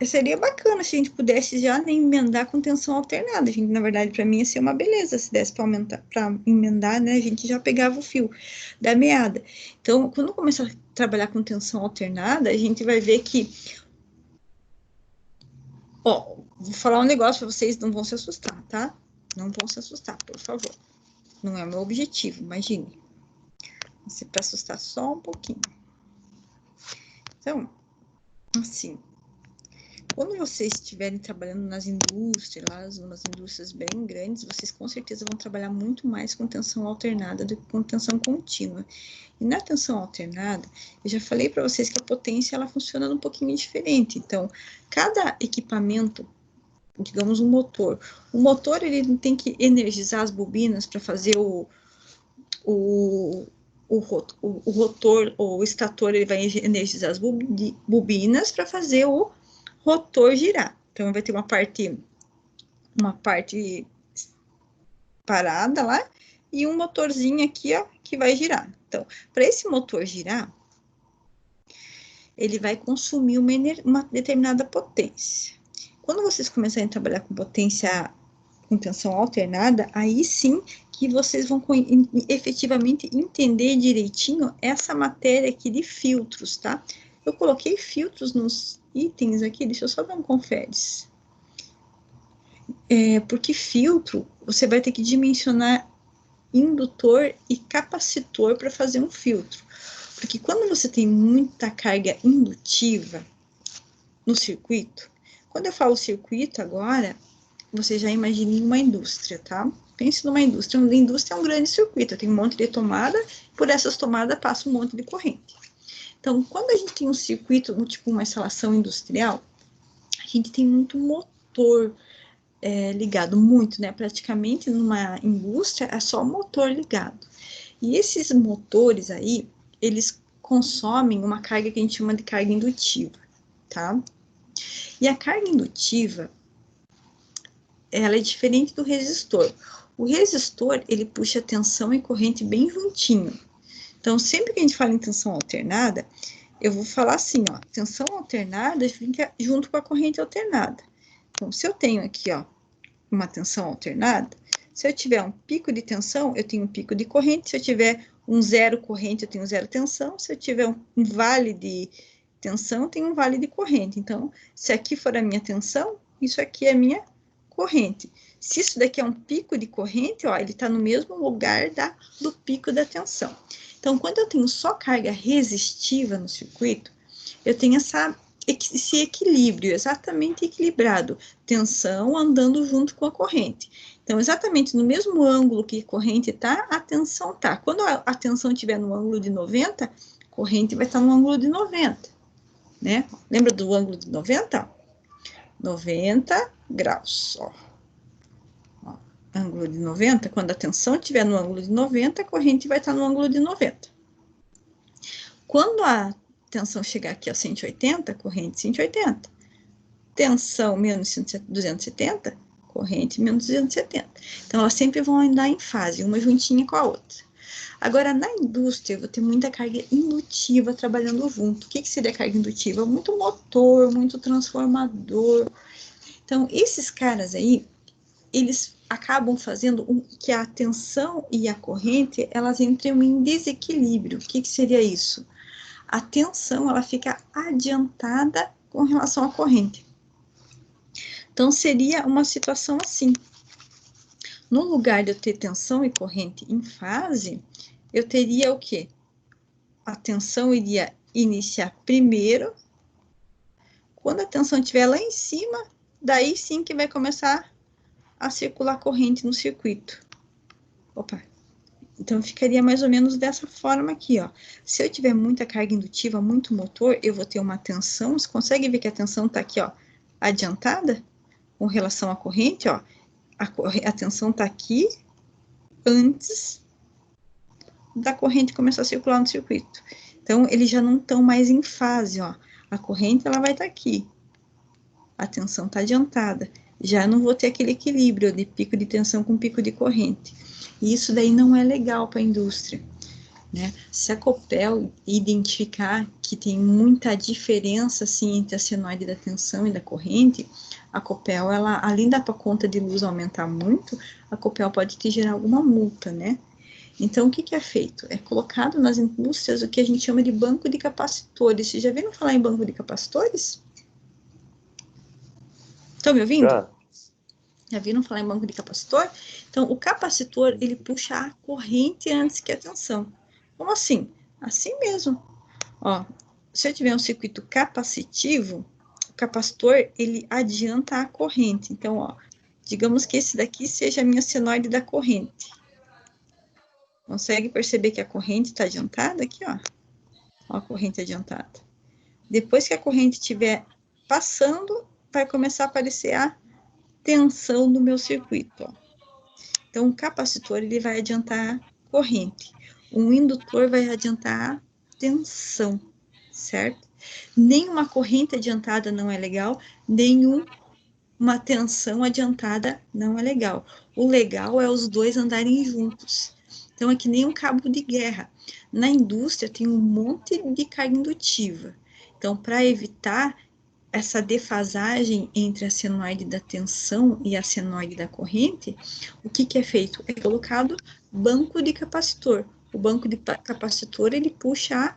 seria bacana se a gente pudesse já emendar com tensão alternada. A gente, na verdade, para mim ia ser uma beleza se desse para aumentar, para emendar, né? A gente já pegava o fio da meada. Então, quando começar a trabalhar com tensão alternada, a gente vai ver que, ó, vou falar um negócio para vocês, não vão se assustar, tá? Não vão se assustar, por favor. Não é o meu objetivo, imagine. Você para assustar só um pouquinho. Então, assim, quando vocês estiverem trabalhando nas indústrias, lá, umas indústrias bem grandes, vocês com certeza vão trabalhar muito mais com tensão alternada do que com tensão contínua. E na tensão alternada, eu já falei para vocês que a potência ela funciona um pouquinho diferente. Então, cada equipamento, digamos um motor, o motor ele tem que energizar as bobinas para fazer o rotor, ou o estator, ele vai energizar as bobinas para fazer o rotor girar. Então, vai ter uma parte parada lá e um motorzinho aqui, ó, que vai girar. Então, para esse motor girar, ele vai consumir uma determinada potência. Quando vocês começarem a trabalhar com potência com tensão alternada, aí sim que vocês vão efetivamente entender direitinho essa matéria aqui de filtros, tá? Eu coloquei filtros nos itens aqui, deixa eu só dar um confere. Porque filtro, você vai ter que dimensionar indutor e capacitor para fazer um filtro. Porque quando você tem muita carga indutiva no circuito, quando eu falo circuito agora, você já imagina uma indústria, tá? Pense numa indústria. Uma indústria é um grande circuito, tem um monte de tomada, por essas tomadas passa um monte de corrente. Então, quando a gente tem um circuito, tipo uma instalação industrial, a gente tem muito motor ligado, muito, né? Praticamente numa indústria é só motor ligado. E esses motores aí, eles consomem uma carga que a gente chama de carga indutiva, tá? E a carga indutiva, ela é diferente do resistor. O resistor, ele puxa tensão e corrente bem juntinho. Então, sempre que a gente fala em tensão alternada, eu vou falar assim, ó, tensão alternada fica junto com a corrente alternada. Então, se eu tenho aqui, ó, uma tensão alternada, se eu tiver um pico de tensão, eu tenho um pico de corrente, se eu tiver um zero corrente, eu tenho zero tensão, se eu tiver um vale de tensão, eu tenho um vale de corrente. Então, se aqui for a minha tensão, isso aqui é a minha corrente. Se isso daqui é um pico de corrente, ó, ele está no mesmo lugar do pico da tensão. Então, quando eu tenho só carga resistiva no circuito, eu tenho esse equilíbrio exatamente equilibrado, tensão andando junto com a corrente. Então, exatamente no mesmo ângulo que a corrente está, a tensão está. Quando a tensão estiver no ângulo de 90, a corrente vai estar no ângulo de 90, né? Lembra do ângulo de 90? 90 graus, ó. Ângulo de 90, quando a tensão estiver no ângulo de 90, a corrente vai estar no ângulo de 90. Quando a tensão chegar aqui a 180, corrente 180. Tensão menos 270, corrente menos 270. Então, elas sempre vão andar em fase, uma juntinha com a outra. Agora, na indústria, eu vou ter muita carga indutiva trabalhando junto. O que seria carga indutiva? Muito motor, muito transformador. Então, esses caras aí, eles acabam fazendo que a tensão e a corrente, elas entram em desequilíbrio. O que seria isso? A tensão, ela fica adiantada com relação à corrente. Então, seria uma situação assim. No lugar de eu ter tensão e corrente em fase, eu teria o quê? A tensão iria iniciar primeiro. Quando a tensão estiver lá em cima, daí sim que vai começar a circular corrente no circuito. Opa! Então, ficaria mais ou menos dessa forma aqui, ó. Se eu tiver muita carga indutiva, muito motor, eu vou ter uma tensão. Você consegue ver que a tensão está aqui, ó, adiantada com relação à corrente, ó. A tensão está aqui antes da corrente começar a circular no circuito. Então, eles já não estão mais em fase, ó. A corrente, ela vai estar aqui. A tensão está adiantada. Já não vou ter aquele equilíbrio de pico de tensão com pico de corrente. E isso daí não é legal para a indústria, né? Se a Copel identificar que tem muita diferença, assim, entre a senoide da tensão e da corrente, a Copel, ela, além da conta de luz aumentar muito, a Copel pode te gerar alguma multa, né? Então, o que é feito? É colocado nas indústrias o que a gente chama de banco de capacitores. Vocês já viram falar em banco de capacitores? Estão me ouvindo? Já viram falar em banco de capacitor? Então, o capacitor, ele puxa a corrente antes que a tensão. Como assim? Assim mesmo. Ó, se eu tiver um circuito capacitivo, o capacitor, ele adianta a corrente. Então, ó, digamos que esse daqui seja a minha senoide da corrente. Consegue perceber que a corrente está adiantada aqui, ó? Ó, a corrente adiantada. Depois que a corrente estiver passando, vai começar a aparecer a tensão no meu circuito, ó. Então, o capacitor, ele vai adiantar a corrente. Um indutor vai adiantar a tensão, certo? Nenhuma corrente adiantada não é legal, nenhuma tensão adiantada não é legal. O legal é os dois andarem juntos. Então, é que nem um cabo de guerra. Na indústria, tem um monte de carga indutiva. Então, para evitar essa defasagem entre a senoide da tensão e a senoide da corrente, o que é feito? É colocado banco de capacitor. O banco de capacitor, ele puxa a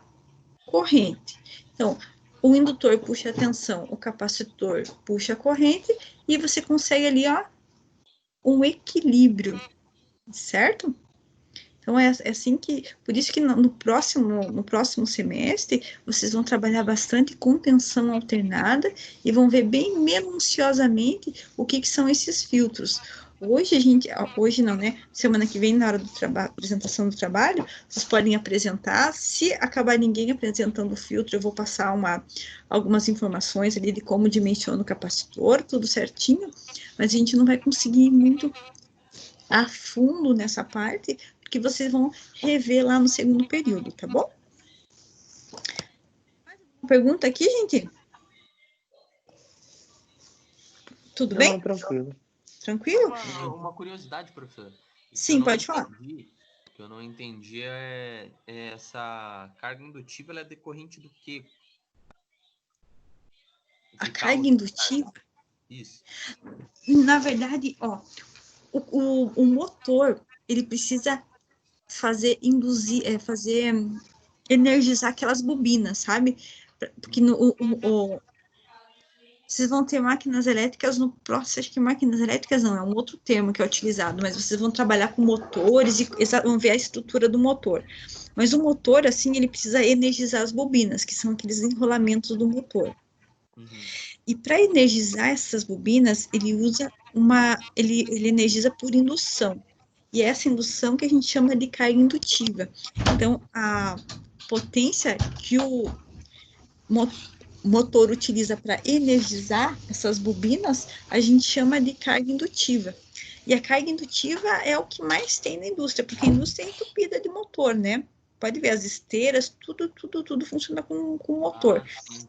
corrente. Então, o indutor puxa a tensão, o capacitor puxa a corrente, e você consegue ali, ó, um equilíbrio, certo? Então, é assim que, por isso que no próximo semestre, vocês vão trabalhar bastante com tensão alternada e vão ver bem minuciosamente o que são esses filtros. Hoje não, né? Semana que vem, na hora da apresentação do trabalho, vocês podem apresentar. Se acabar ninguém apresentando o filtro, eu vou passar algumas informações ali de como dimensiona o capacitor, tudo certinho, mas a gente não vai conseguir ir muito a fundo nessa parte, porque vocês vão rever lá no segundo período, tá bom? Pergunta aqui, gente? Tudo bem? Não, tranquilo. Tranquilo? Uma curiosidade, professor. Sim, pode falar. Que eu não entendi essa carga indutiva, ela é decorrente do quê? A carga indutiva? Isso. Na verdade, ó, o motor, ele precisa energizar aquelas bobinas, sabe? Porque vocês vão ter máquinas elétricas no próximo, acho que máquinas elétricas não, é um outro termo que é utilizado, mas vocês vão trabalhar com motores e vão ver a estrutura do motor. Mas o motor, assim, ele precisa energizar as bobinas, que são aqueles enrolamentos do motor. Uhum. E para energizar essas bobinas, ele usa ele energiza por indução. E é essa indução que a gente chama de carga indutiva. Então, a potência que o motor utiliza para energizar essas bobinas, a gente chama de carga indutiva. E a carga indutiva é o que mais tem na indústria, porque a indústria é entupida de motor, né? Pode ver, as esteiras, tudo funciona com motor.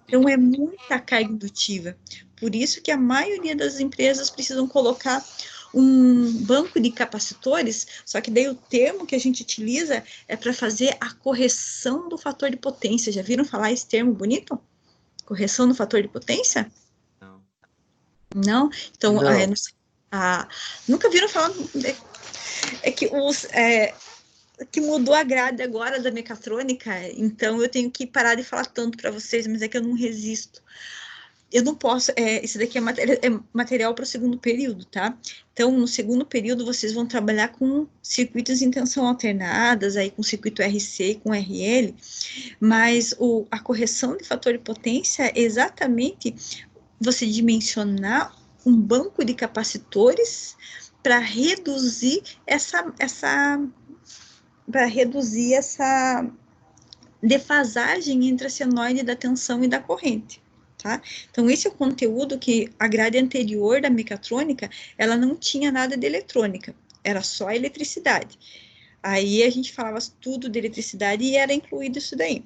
Então, é muita carga indutiva. Por isso que a maioria das empresas precisam colocar um banco de capacitores, só que daí o termo que a gente utiliza é para fazer a correção do fator de potência. Já viram falar esse termo bonito? Correção do fator de potência? Não. Não? Então, Não. Nunca viram falar... que mudou a grade agora da mecatrônica, então eu tenho que parar de falar tanto para vocês, mas é que eu não resisto. Eu não posso, isso daqui é material para o segundo período, tá? Então, no segundo período, vocês vão trabalhar com circuitos em tensão alternadas, aí com circuito RC e com RL, mas a correção de fator de potência é exatamente você dimensionar um banco de capacitores para reduzir essa defasagem entre a senoide da tensão e da corrente. Tá? Então, esse é o conteúdo que a grade anterior da mecatrônica, ela não tinha nada de eletrônica, era só eletricidade. Aí a gente falava tudo de eletricidade e era incluído isso daí.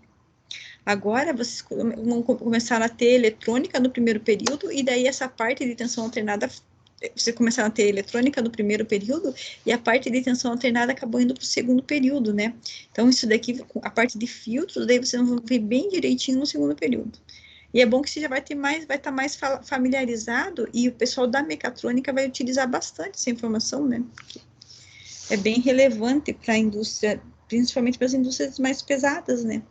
Agora, vocês vão começar a ter eletrônica no primeiro período, e daí essa parte de tensão alternada, vocês começaram a ter eletrônica no primeiro período, e a parte de tensão alternada acabou indo para o segundo período, né? Então, isso daqui, a parte de filtros, daí vocês vão ver bem direitinho no segundo período. E é bom que você já vai estar mais familiarizado, e o pessoal da mecatrônica vai utilizar bastante essa informação, né? Porque é bem relevante para a indústria, principalmente para as indústrias mais pesadas, né?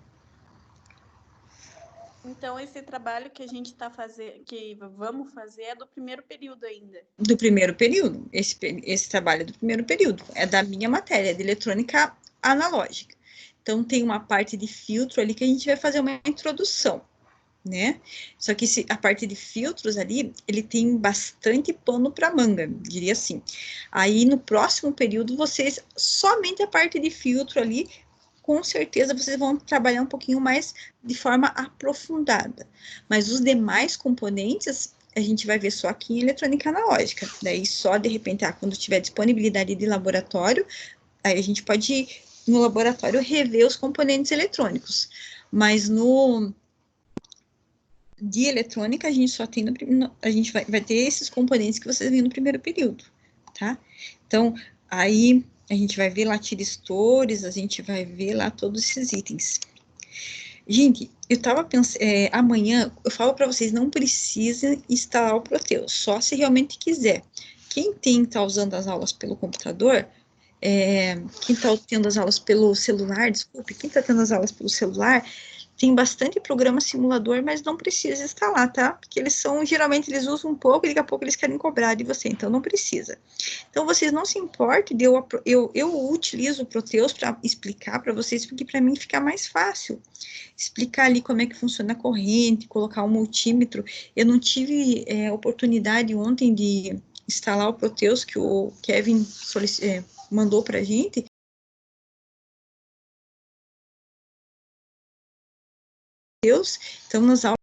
Então, esse trabalho que a gente está fazendo, que vamos fazer, é do primeiro período ainda. Do primeiro período. Esse trabalho é do primeiro período. É da minha matéria, de eletrônica analógica. Então, tem uma parte de filtro ali que a gente vai fazer uma introdução, né? Só que a parte de filtros ali, ele tem bastante pano para manga, diria assim. Aí, no próximo período, vocês, somente a parte de filtro ali, com certeza vocês vão trabalhar um pouquinho mais de forma aprofundada. Mas os demais componentes, a gente vai ver só aqui em eletrônica analógica. Daí, só de repente, quando tiver disponibilidade de laboratório, aí a gente pode ir no laboratório rever os componentes eletrônicos. Mas de eletrônica, a gente só tem a gente vai ter esses componentes que vocês veem no primeiro período, tá? Então, aí a gente vai ver lá tiristores, a gente vai ver lá todos esses itens. Gente, eu tava pensando, amanhã eu falo para vocês, não precisa instalar o Proteus, só se realmente quiser. Quem tá usando as aulas pelo computador, quem está tendo as aulas pelo celular, quem está tendo as aulas pelo celular, tem bastante programa simulador, mas não precisa instalar, tá? Porque geralmente eles usam um pouco e daqui a pouco eles querem cobrar de você, então não precisa. Então, vocês não se importem, eu utilizo o Proteus para explicar para vocês, porque para mim fica mais fácil explicar ali como é que funciona a corrente, colocar um multímetro. Eu não tive oportunidade ontem de instalar o Proteus, que o Kevin mandou para a gente. Então, nas aulas,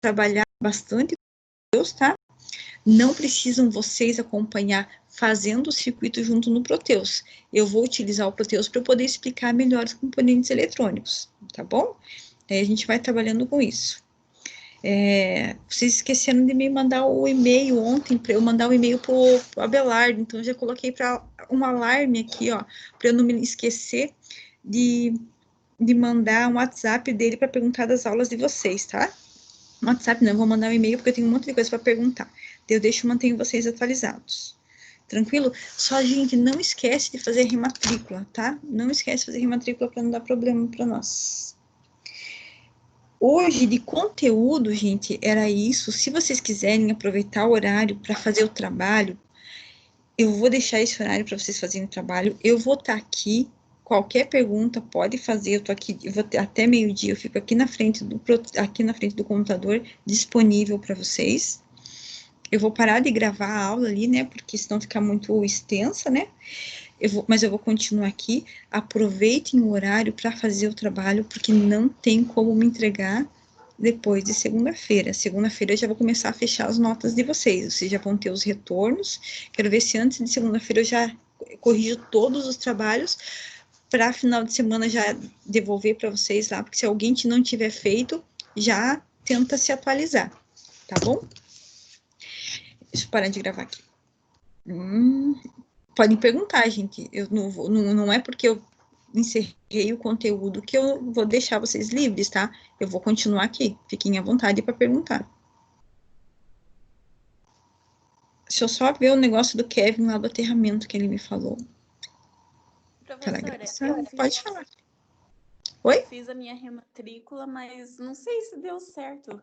trabalhar bastante com Deus, tá? Não precisam vocês acompanhar fazendo o circuito junto no Proteus. Eu vou utilizar o Proteus para eu poder explicar melhor os componentes eletrônicos, tá bom? Aí a gente vai trabalhando com isso. Vocês esqueceram de me mandar o e-mail ontem, para eu mandar o e-mail para o Abelardo, então eu já coloquei para um alarme aqui, ó, para eu não me esquecer de mandar um WhatsApp dele para perguntar das aulas de vocês, tá? No WhatsApp não, eu vou mandar um e-mail porque eu tenho um monte de coisa para perguntar. Eu mantenho vocês atualizados. Tranquilo? Só, gente, não esquece de fazer rematrícula, tá? Não esquece de fazer rematrícula para não dar problema para nós. Hoje, de conteúdo, gente, era isso. Se vocês quiserem aproveitar o horário para fazer o trabalho, eu vou deixar esse horário para vocês fazerem o trabalho. Eu vou estar aqui. Qualquer pergunta pode fazer, eu tô aqui, eu vou até meio-dia, eu fico aqui na frente do computador, disponível para vocês. Eu vou parar de gravar a aula ali, né, porque senão fica muito extensa, né, mas eu vou continuar aqui. Aproveitem o horário para fazer o trabalho, porque não tem como me entregar depois de segunda-feira. Segunda-feira eu já vou começar a fechar as notas de vocês já vão ter os retornos. Quero ver se antes de segunda-feira eu já corrijo todos os trabalhos, para final de semana já devolver para vocês lá, porque se alguém não tiver feito, já tenta se atualizar, tá bom? Deixa eu parar de gravar aqui. Podem perguntar, gente, eu não é porque eu encerrei o conteúdo que eu vou deixar vocês livres, tá? Eu vou continuar aqui, fiquem à vontade para perguntar. Deixa eu só ver o negócio do Kevin lá do aterramento que ele me falou. Professora, Pode falar. Oi? Fiz a minha rematrícula, mas não sei se deu certo